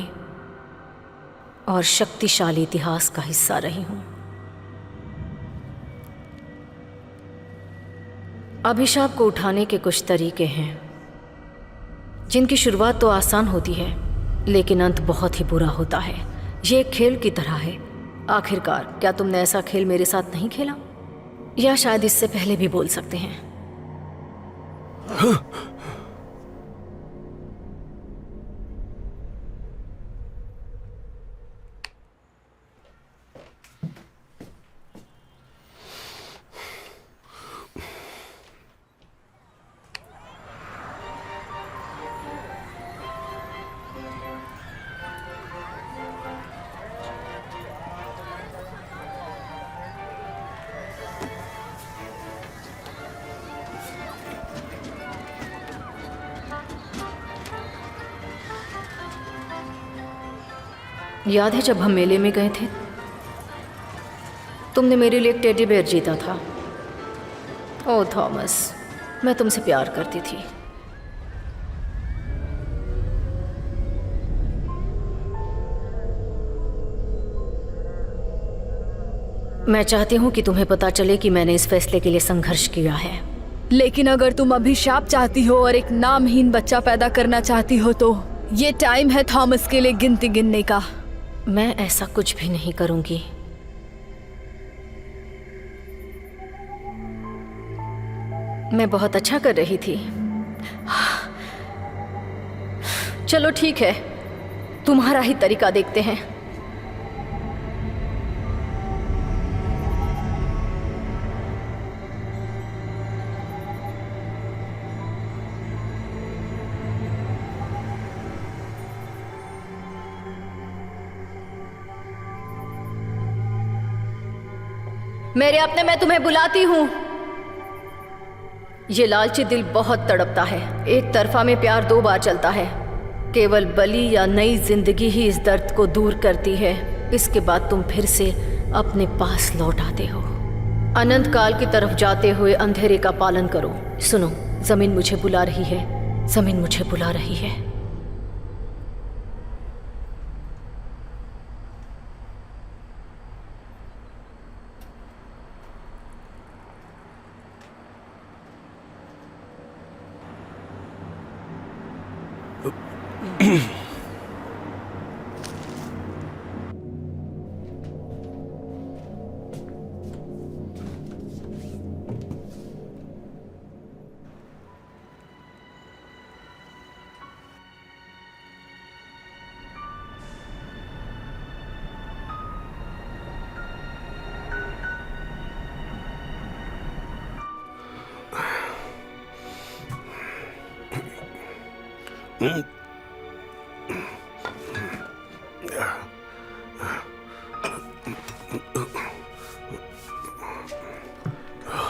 A: और शक्तिशाली इतिहास का हिस्सा रही हूं। अभिशाप को उठाने के कुछ तरीके हैं जिनकी शुरुआत तो आसान होती है लेकिन अंत बहुत ही बुरा होता है। ये एक खेल की तरह है। आखिरकार क्या तुमने ऐसा खेल मेरे साथ नहीं खेला? या शायद इससे पहले भी बोल सकते हैं। याद है जब हम मेले में गए थे? तुमने मेरे लिए एक टेडी बेयर जीता था। ओह थॉमस, मैं तुमसे प्यार करती थी। मैं चाहती हूं कि तुम्हें पता चले कि मैंने इस फैसले के लिए संघर्ष किया है।
E: लेकिन अगर तुम अभिशाप चाहती हो और एक नामहीन बच्चा पैदा करना चाहती हो तो ये टाइम है थॉमस के लिए गिनती गिनने का।
A: मैं ऐसा कुछ भी नहीं करूंगी। मैं बहुत अच्छा कर रही थी। चलो ठीक है, तुम्हारा ही तरीका देखते हैं। मेरे अपने, मैं तुम्हें बुलाती हूं। ये लालची दिल बहुत तड़पता है। एक तरफा में प्यार 2 बार चलता है। केवल बलि या नई जिंदगी ही इस दर्द को दूर करती है। इसके बाद तुम फिर से अपने पास लौट आते हो। अनंत काल की तरफ जाते हुए अंधेरे का पालन करो। सुनो, जमीन मुझे बुला रही है। जमीन मुझे बुला रही है।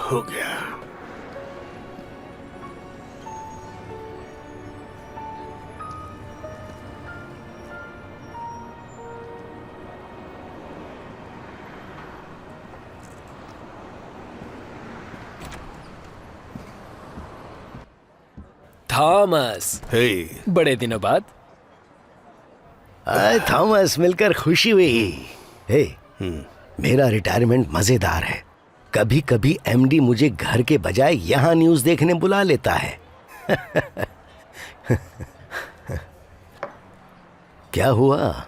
C: हो गया।
F: थॉमस,
C: हे,
F: बड़े दिनों बाद।
D: थॉमस, मिलकर खुशी हुई। हे, मेरा रिटायरमेंट मजेदार है। कभी कभी एमडी मुझे घर के बजाय यहाँ न्यूज देखने बुला लेता है। क्या हुआ?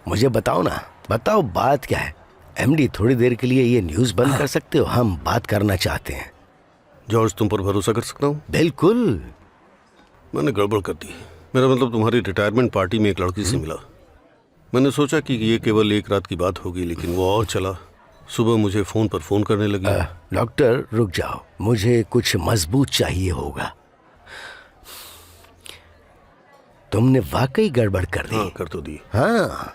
D: मुझे बताओ ना, बताओ बात क्या है। एमडी, थोड़ी देर के लिए ये न्यूज बंद कर सकते हो? हम बात करना चाहते हैं।
C: जॉर्ज, तुम पर भरोसा कर सकता हूँ?
D: बिल्कुल।
C: मैंने गड़बड़ कर दी। मेरा मतलब तुम्हारी रिटायरमेंट पार्टी में एक लड़की से मिला। मैंने सोचा कि ये केवल एक रात की बात होगी, लेकिन वो और चला। सुबह मुझे फोन पर फोन करने लगी।
D: डॉक्टर, रुक जाओ, मुझे कुछ मजबूत चाहिए होगा। तुमने वाकई गड़बड़ कर दी।
C: हाँ, कर तो दी।
D: हाँ,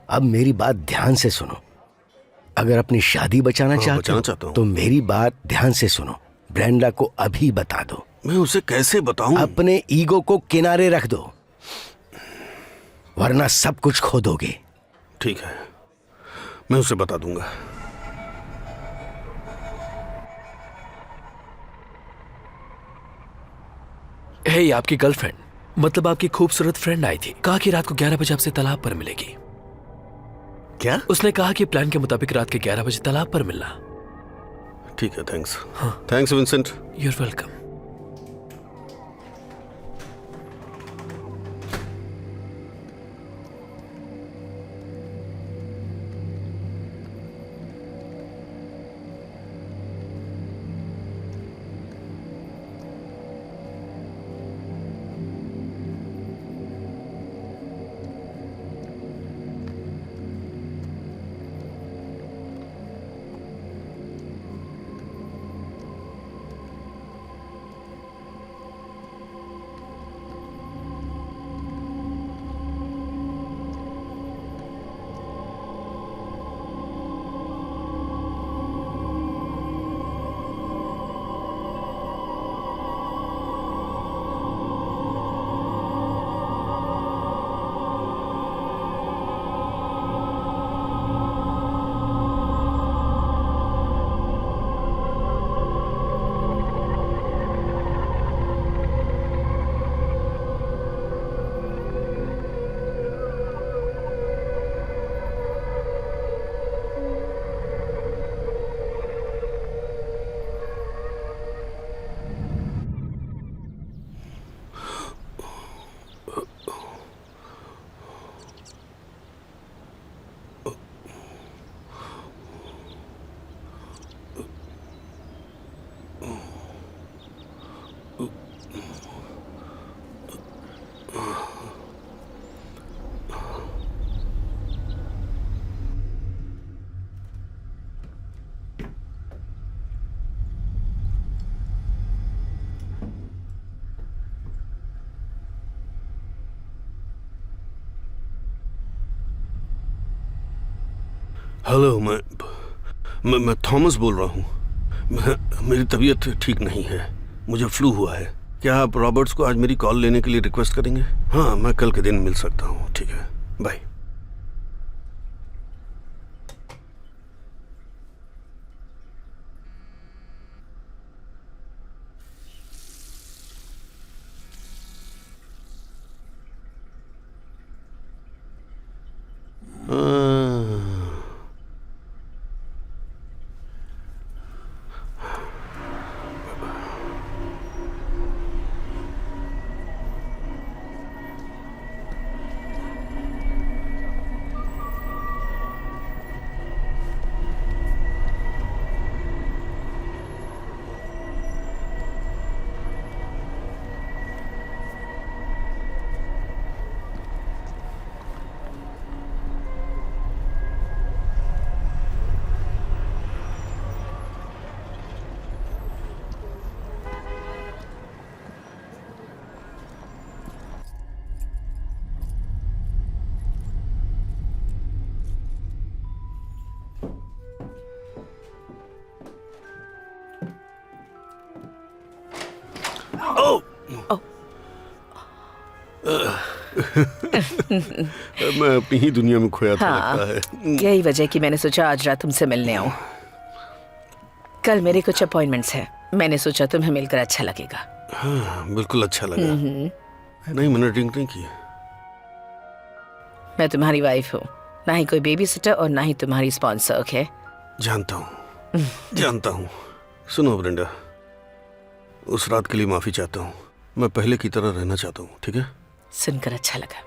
D: अब मेरी बात ध्यान से सुनो। अगर अपनी शादी बचाना चाहते हो तो मेरी बात ध्यान से सुनो। ब्रेंडा को अभी बता दो।
C: मैं उसे कैसे बताऊं?
D: अपने ईगो को किनारे रख दो, वरना सब कुछ खो दोगे।
C: ठीक है, मैं उसे बता दूंगा।
F: हे, आपकी गर्लफ्रेंड मतलब आपकी खूबसूरत फ्रेंड आई थी, कहा कि रात को 11 बजे आपसे तालाब पर मिलेगी।
C: क्या?
F: उसने कहा कि प्लान के मुताबिक रात के 11 बजे तालाब पर मिलना।
C: ठीक है, thanks. Thanks Vincent.
F: You're welcome.
C: Hello, मैं थॉमस बोल रहा हूँ। मेरी तबीयत ठीक नहीं है, मुझे फ्लू हुआ है। क्या आप रॉबर्ट्स को आज मेरी कॉल लेने के लिए रिक्वेस्ट करेंगे? हाँ, मैं कल के दिन मिल सकता हूँ। ठीक है, बाय। मैं अपनी ही दुनिया में खोया था
B: हाँ,
C: लगता है।
B: यही वजह कि मैंने सोचा आज रात तुमसे मिलने आऊं। कल मेरे कुछ अपॉइंटमेंट्स हैं, मैंने सोचा तुम्हें मिलकर अच्छा लगेगा।
C: हाँ, बिल्कुल अच्छा लगा। नहीं, मैंने ड्रिंक नहीं की।
B: मैं तुम्हारी वाइफ हूँ, ना ही कोई बेबी सिटर और ना ही तुम्हारी स्पॉन्सर। ओके?
C: जानता हूँ, जानता हूँ। सुनो ब्रेंडा, उस रात के लिए माफी चाहता हूँ। मैं पहले की तरह रहना चाहता हूँ, ठीक है?
B: सुनकर अच्छा लगा।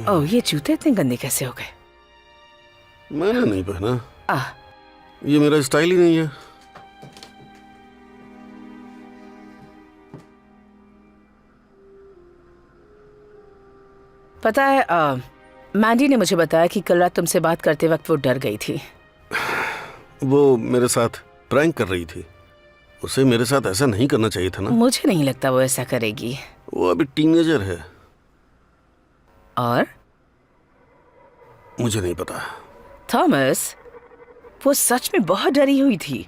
B: ओह, ये जूते इतने गंदे कैसे हो गए?
C: मैंने नहीं पहना, ये मेरा स्टाइल ही नहीं है।
B: पता है, मैंडी ने मुझे बताया कि कल रात तुमसे बात करते वक्त वो डर गई थी।
C: वो मेरे साथ प्रैंक कर रही थी। उसे मेरे साथ ऐसा नहीं करना चाहिए था ना।
B: मुझे नहीं लगता वो ऐसा करेगी।
C: वो अभी टीनेजर है।
B: और
C: मुझे नहीं पता।
B: थॉमस, वो सच में बहुत डरी हुई थी।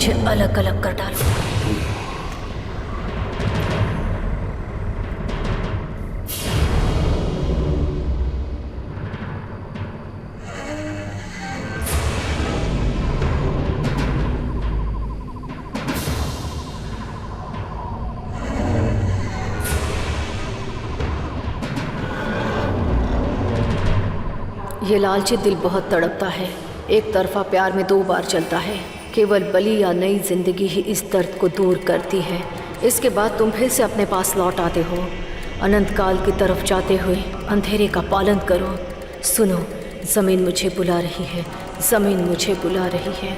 A: मुझे अलग अलग कर डालो। ये लालची दिल बहुत तड़पता है। एक तरफा प्यार में 2 बार चलता है। केवल बलि या नई जिंदगी ही इस दर्द को दूर करती है। इसके बाद तुम फिर से अपने पास लौट आते हो। अनंत काल की तरफ जाते हुए अंधेरे का पालन करो। सुनो, जमीन मुझे बुला रही है, जमीन मुझे बुला रही है।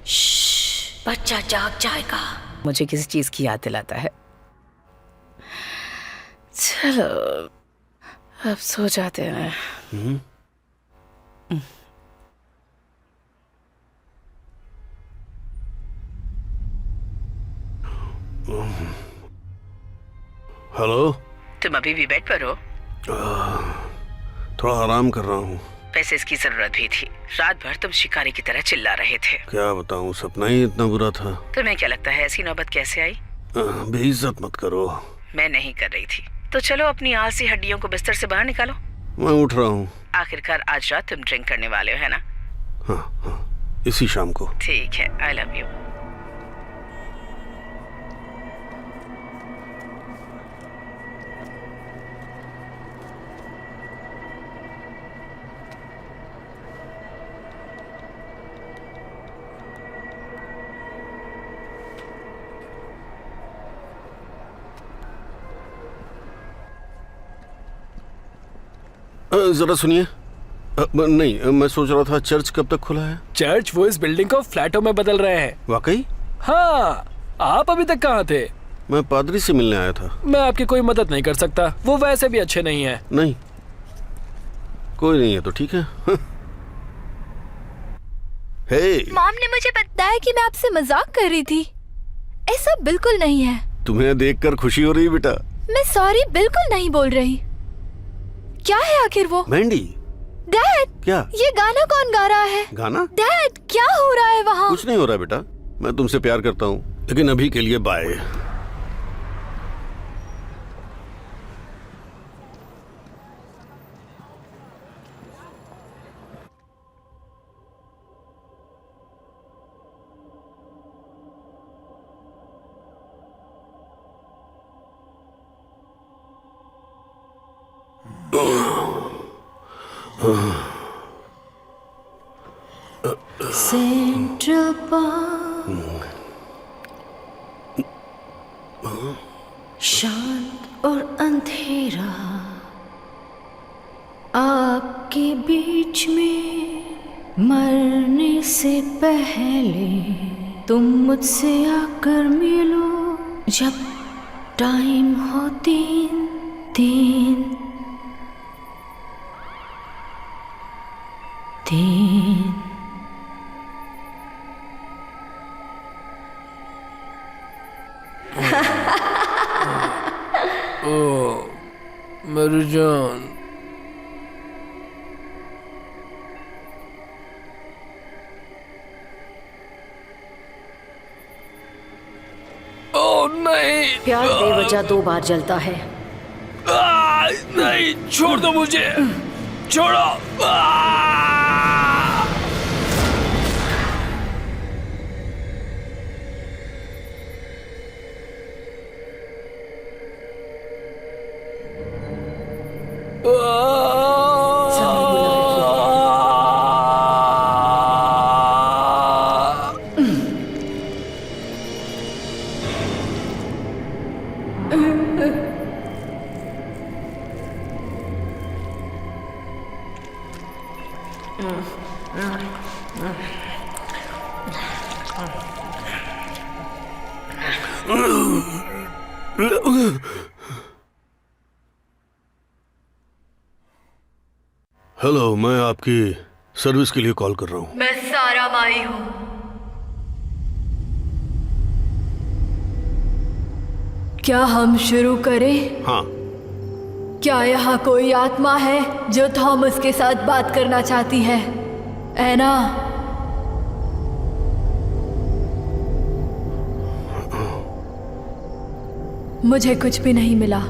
A: श्श्श, बच्चा जाग जाएगा।
B: मुझे किसी चीज की याद दिलाता है। चलो अब सो जाते हैं।
C: हेलो,
B: तुम अभी भी बेड पर हो?
C: थोड़ा आराम कर रहा हूँ।
B: पैसे इसकी जरूरत भी थी। रात भर तुम शिकारी की तरह चिल्ला रहे थे।
C: क्या बताऊँ, सपना ही इतना बुरा था।
B: तुम्हें क्या लगता है ऐसी नौबत कैसे आई?
C: बेइज्जत मत करो।
B: मैं नहीं कर रही थी। तो चलो अपनी आलसी हड्डियों को बिस्तर से बाहर निकालो।
C: मैं उठ रहा हूँ।
B: आखिरकार आज रात तुम ड्रिंक करने वाले हो, है ना?
C: हाँ, इसी शाम को।
B: ठीक है, आई लव यू।
C: जरा सुनिए। नहीं, मैं सोच रहा था चर्च कब तक खुला है?
F: चर्च वो इस बिल्डिंग को फ्लैटों में बदल रहे हैं।
C: वाकई?
F: हाँ, आप अभी तक कहाँ थे?
C: मैं पादरी से मिलने आया था।
F: मैं आपकी कोई मदद नहीं कर सकता, वो वैसे भी अच्छे नहीं है।
C: नहीं, कोई नहीं है तो ठीक है। हे,
E: मॉम ने मुझे बताया कि मैं आपसे मजाक कर रही थी। ऐसा बिल्कुल नहीं है।
C: तुम्हें देखकर खुशी हो रही है बेटा?
E: मैं सॉरी बिल्कुल नहीं बोल रही। क्या है आखिर वो?
C: मैंडी।
E: डैड,
C: क्या?
E: ये गाना कौन गा रहा है?
C: गाना?
E: डैड, क्या हो रहा है वहाँ?
C: कुछ नहीं हो रहा बेटा, मैं तुमसे प्यार करता हूँ, लेकिन अभी के लिए बाय।
A: सेंट्रल पार्क शांत और अंधेरा, आपके बीच में मरने से पहले तुम मुझसे आकर मिलो। जब टाइम हो 3
F: मेरी जान, ओह नहीं।
A: प्यार बेवजह 2 बार जलता है।
F: नहीं, छोड़ दो मुझे, छोड़ो।
C: हेलो, मैं आपकी सर्विस के लिए कॉल कर रहा हूँ।
E: मैं सारा माई हूँ। क्या हम शुरू करें?
C: हाँ।
E: क्या यहाँ कोई आत्मा है जो थॉमस के साथ बात करना चाहती है? एना, मुझे कुछ भी नहीं मिला।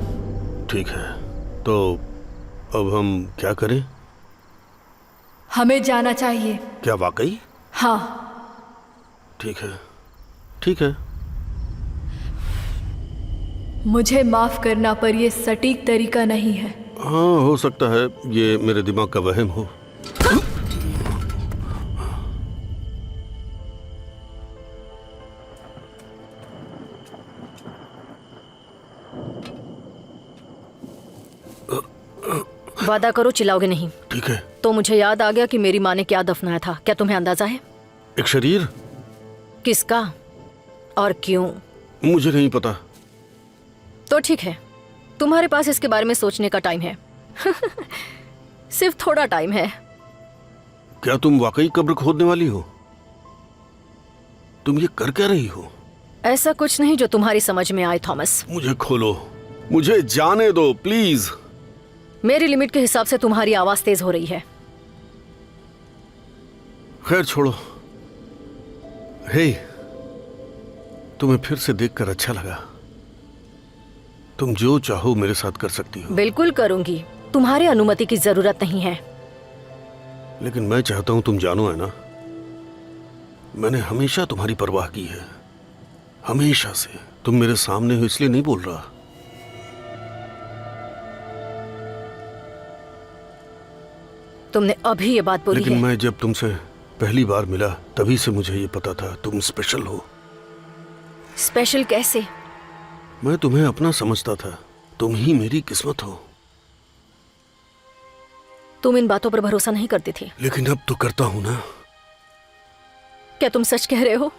C: ठीक है, तो अब हम क्या करें?
E: हमें जाना चाहिए।
C: क्या वाकई?
E: हाँ।
C: ठीक है, ठीक है।
E: मुझे माफ करना पर यह सटीक तरीका नहीं है।
C: हाँ, हो सकता है ये मेरे दिमाग का वहम हो।
A: वादा करो चिल्लाओगे नहीं।
C: ठीक है।
A: तो मुझे याद आ गया कि मेरी माँ ने क्या दफनाया था। क्या तुम्हें अंदाजा है?
C: एक शरीर?
A: किसका और क्यों?
C: मुझे नहीं पता।
A: तो ठीक है, तुम्हारे पास इसके बारे में सोचने का टाइम है। सिर्फ थोड़ा टाइम है।
C: क्या तुम वाकई कब्र खोदने वाली हो? तुम ये कर क्या रही हो?
A: ऐसा कुछ नहीं जो तुम्हारी समझ में आए थॉमस।
C: मुझे खोलो, मुझे जाने दो प्लीज।
A: मेरी लिमिट के हिसाब से तुम्हारी आवाज तेज हो रही है।
C: खैर छोड़ो। हे, तुम्हें फिर से देखकर अच्छा लगा। तुम जो चाहो मेरे साथ कर सकती हो।
A: बिल्कुल करूंगी, तुम्हारी अनुमति की जरूरत नहीं है।
C: लेकिन मैं चाहता हूं तुम जानो, है ना, मैंने हमेशा तुम्हारी परवाह की है, हमेशा से। तुम मेरे सामने हो इसलिए नहीं बोल रहा।
A: तुमने अभी ये बात बोली
C: लेकिन
A: है।
C: मैं जब तुमसे पहली बार मिला तभी से मुझे ये पता था तुम स्पेशल हो।
A: स्पेशल कैसे?
C: मैं तुम्हें अपना समझता था। तुम ही मेरी किस्मत हो।
A: तुम इन बातों पर भरोसा नहीं करती थी,
C: लेकिन अब तो करता हूं ना।
A: क्या तुम सच कह रहे हो?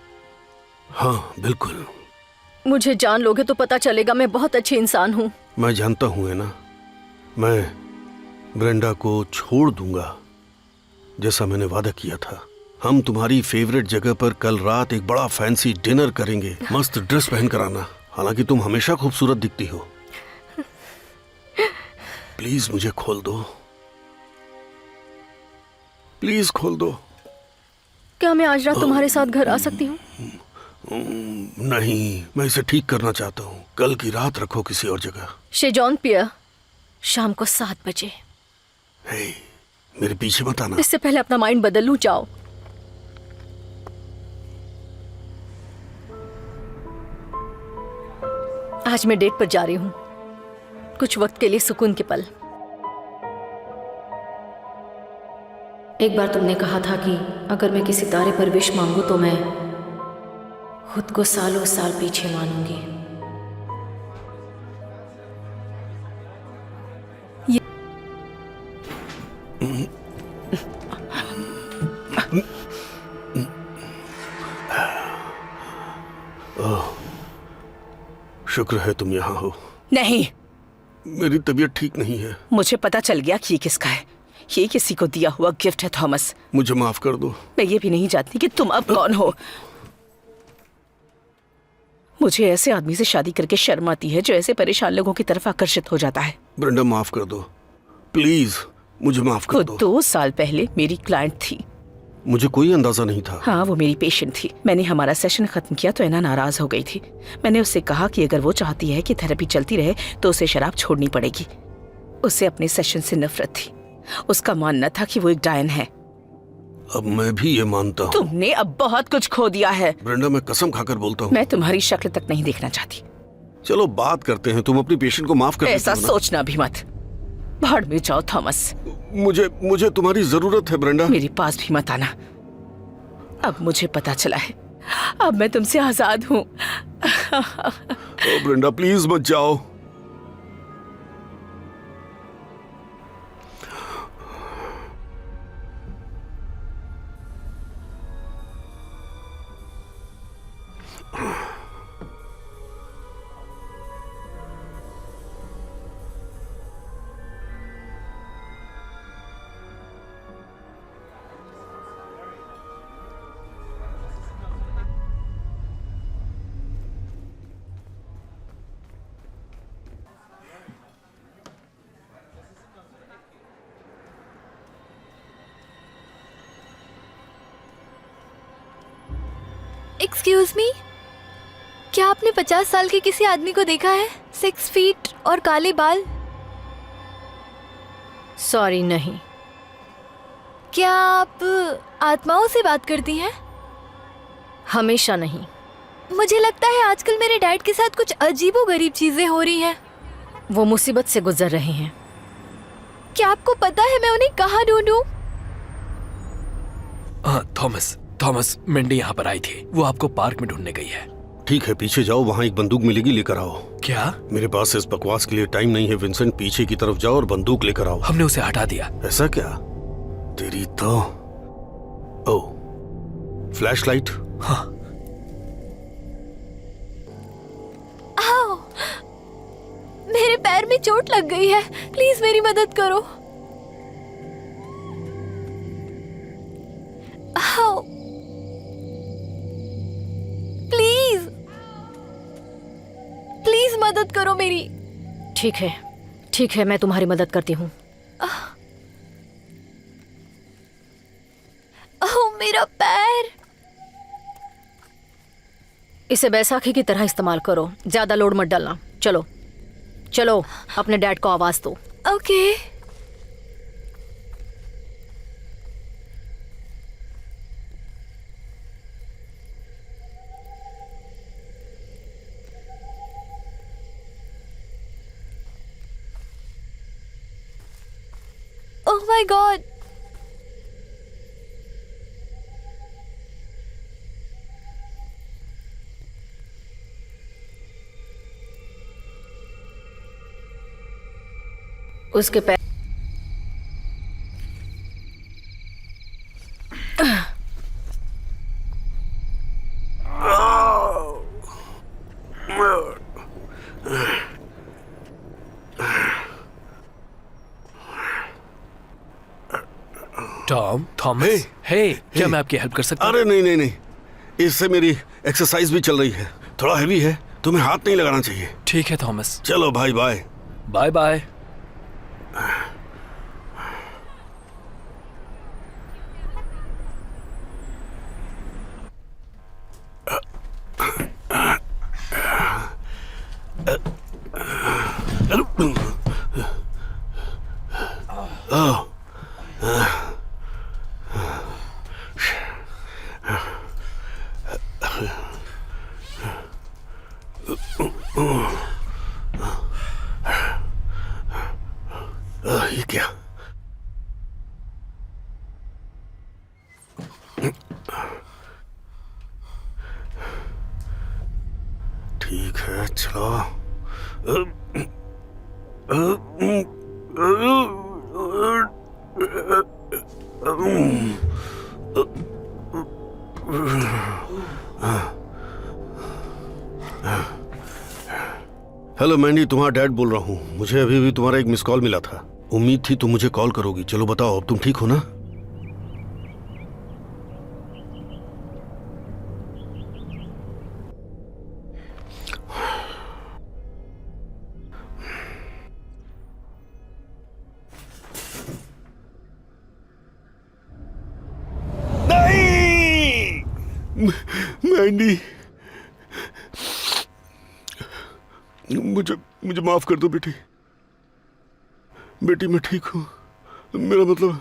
C: हाँ बिल्कुल।
A: मुझे जान लोगे तो पता चलेगा मैं बहुत अच्छी इंसान हूँ।
C: मैं जानता हूं, है ना। मैं ब्रेंडा को छोड़ दूंगा जैसा मैंने वादा किया था। हम तुम्हारी फेवरेट जगह पर कल रात एक बड़ा फैंसी डिनर करेंगे। मस्त ड्रेस पहन कर आना। हालांकि तुम हमेशा खूबसूरत दिखती हो। प्लीज मुझे खोल दो, प्लीज खोल दो।
A: क्या मैं आज रात तुम्हारे साथ घर आ सकती हूँ?
C: नहीं, मैं इसे ठीक करना चाहता हूँ। कल की रात रखो किसी और जगह।
A: शेजॉन पियर, शाम को 7 बजे।
C: हे, मेरे पीछे मत आना।
A: इससे पहले अपना माइंड बदल लूं। जाओ। आज मैं डेट पर जा रही हूँ। कुछ वक्त के लिए सुकून के पल। एक बार तुमने कहा था कि अगर मैं किसी तारे पर विश मांगू तो मैं खुद को सालों साल पीछे मानूंगी।
C: शुक्र है तुम यहाँ हो।
B: नहीं,
C: मेरी तबीयत ठीक नहीं है।
B: मुझे पता चल गया कि ये किसका है। ये किसी को दिया हुआ गिफ्ट है थॉमस।
C: मुझे माफ कर दो।
B: मैं ये भी नहीं जानती कि तुम अब कौन हो। मुझे ऐसे आदमी से शादी करके शर्म आती है जो ऐसे परेशान लोगों की तरफ आकर्षित हो जाता है।
C: ब्रेंडा माफ कर दो प्लीज, मुझे माफ कर
B: वो
C: दो।
B: 2 साल पहले मेरी क्लाइंट थी।
C: मुझे कोई अंदाजा नहीं था।
B: हाँ, वो मेरी पेशेंट थी। मैंने हमारा सेशन खत्म किया तो ऐना नाराज हो गई थी। मैंने उससे कहा कि अगर वो चाहती है कि थेरेपी चलती रहे तो उसे शराब छोड़नी पड़ेगी। उसे अपने सेशन से नफरत थी। उसका मानना था कि वो एक डायन है।
C: अब मैं भी ये मानता हूँ।
B: तुमने अब बहुत कुछ खो दिया है।
C: ब्रेंडा, मैं कसम खाकर बोलता हूँ।
B: मैं तुम्हारी शक्ल तक नहीं देखना चाहती।
C: चलो बात करते हैं। तुम अपनी पेशेंट को माफ कर
B: ऐसा
C: देती हो ना?
B: सोचना भी मत। भाड़ में जाओ थॉमस।
C: मुझे तुम्हारी जरूरत है ब्रेंडा।
B: मेरे पास भी मत आना। अब मुझे पता चला है, अब मैं तुमसे आजाद हूँ।
C: ओ ब्रेंडा, प्लीज मत जाओ।
E: एक्सक्यूज मी, क्या आपने 50 साल के किसी आदमी को देखा है? 6 फीट और काले बाल?
A: सॉरी, नहीं।
E: क्या आप आत्माओं से बात करती हैं?
A: हमेशा नहीं।
E: मुझे लगता है आजकल मेरे डैड के साथ कुछ अजीबोगरीब चीजें हो रही हैं।
A: वो मुसीबत से गुजर रहे हैं।
E: क्या आपको पता है मैं उन्हें कहाँ ढूंढूं?
F: हाँ, थॉमस, मिंडी यहाँ पर आई थी। वो आपको पार्क में ढूंढने गई है।
C: ठीक है, पीछे जाओ, वहाँ एक बंदूक मिलेगी, लेकर आओ।
F: क्या?
C: मेरे पास इस बकवास के लिए टाइम नहीं है विंसेंट। पीछे की तरफ जाओ और बंदूक लेकर आओ।
F: हमने उसे हटा दिया।
C: ऐसा क्या? तेरी तो ओ, फ्लैशलाइट।
F: हाँ।
E: आओ, मेरे पैर में चोट लग गई है, प्लीज मेरी मदद करो। आओ, प्लीज मदद करो मेरी।
A: ठीक है, मैं तुम्हारी मदद करती हूँ।
E: ओह, मेरा पैर।
A: इसे बैसाखी की तरह इस्तेमाल करो, ज्यादा लोड मत डालना। चलो, अपने डैड को आवाज दो।
E: ओके। Oh my God.
A: उसके पैर
F: थॉमस, हे, क्या मैं आपकी हेल्प कर सकता हूँ?
C: अरे नहीं, इससे मेरी एक्सरसाइज भी चल रही है। थोड़ा हैवी है, तुम्हें हाथ नहीं लगाना चाहिए।
F: ठीक है थॉमस।
C: चलो भाई, बाय
F: बाय बाय।
C: ये क्या? ठीक है, चलो। हेलो मैंडी, तुम्हारा डैड बोल रहा हूँ। मुझे अभी भी तुम्हारा एक मिस कॉल मिला था। उम्मीद थी तुम मुझे कॉल करोगी। चलो बताओ, अब तुम ठीक हो ना? नहीं मैंडी, मुझे माफ कर दो बेटी। मैं ठीक हूँ। मेरा मतलब,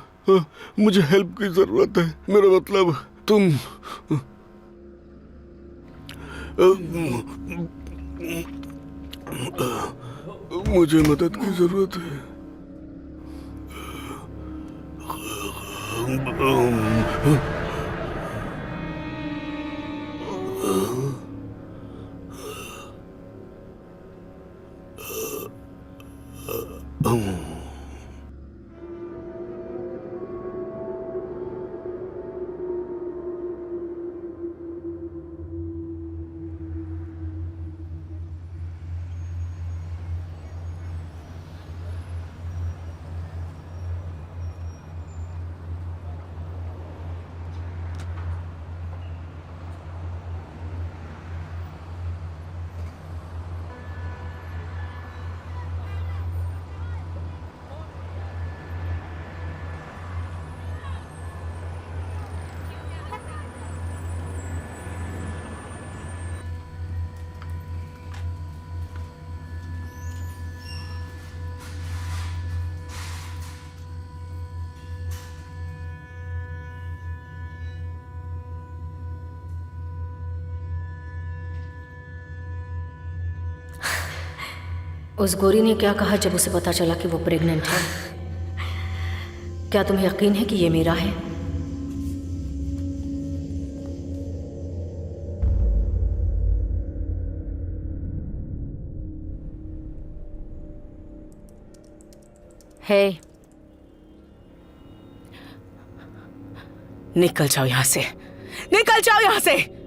C: मुझे हेल्प की जरूरत है। मेरा मतलब तुम मुझे मदद की जरूरत है।
A: उस गोरी ने क्या कहा जब उसे पता चला कि वो प्रेग्नेंट है? क्या तुम्हें यकीन है कि ये मेरा है? हे,
B: निकल जाओ यहां से, निकल जाओ यहां से।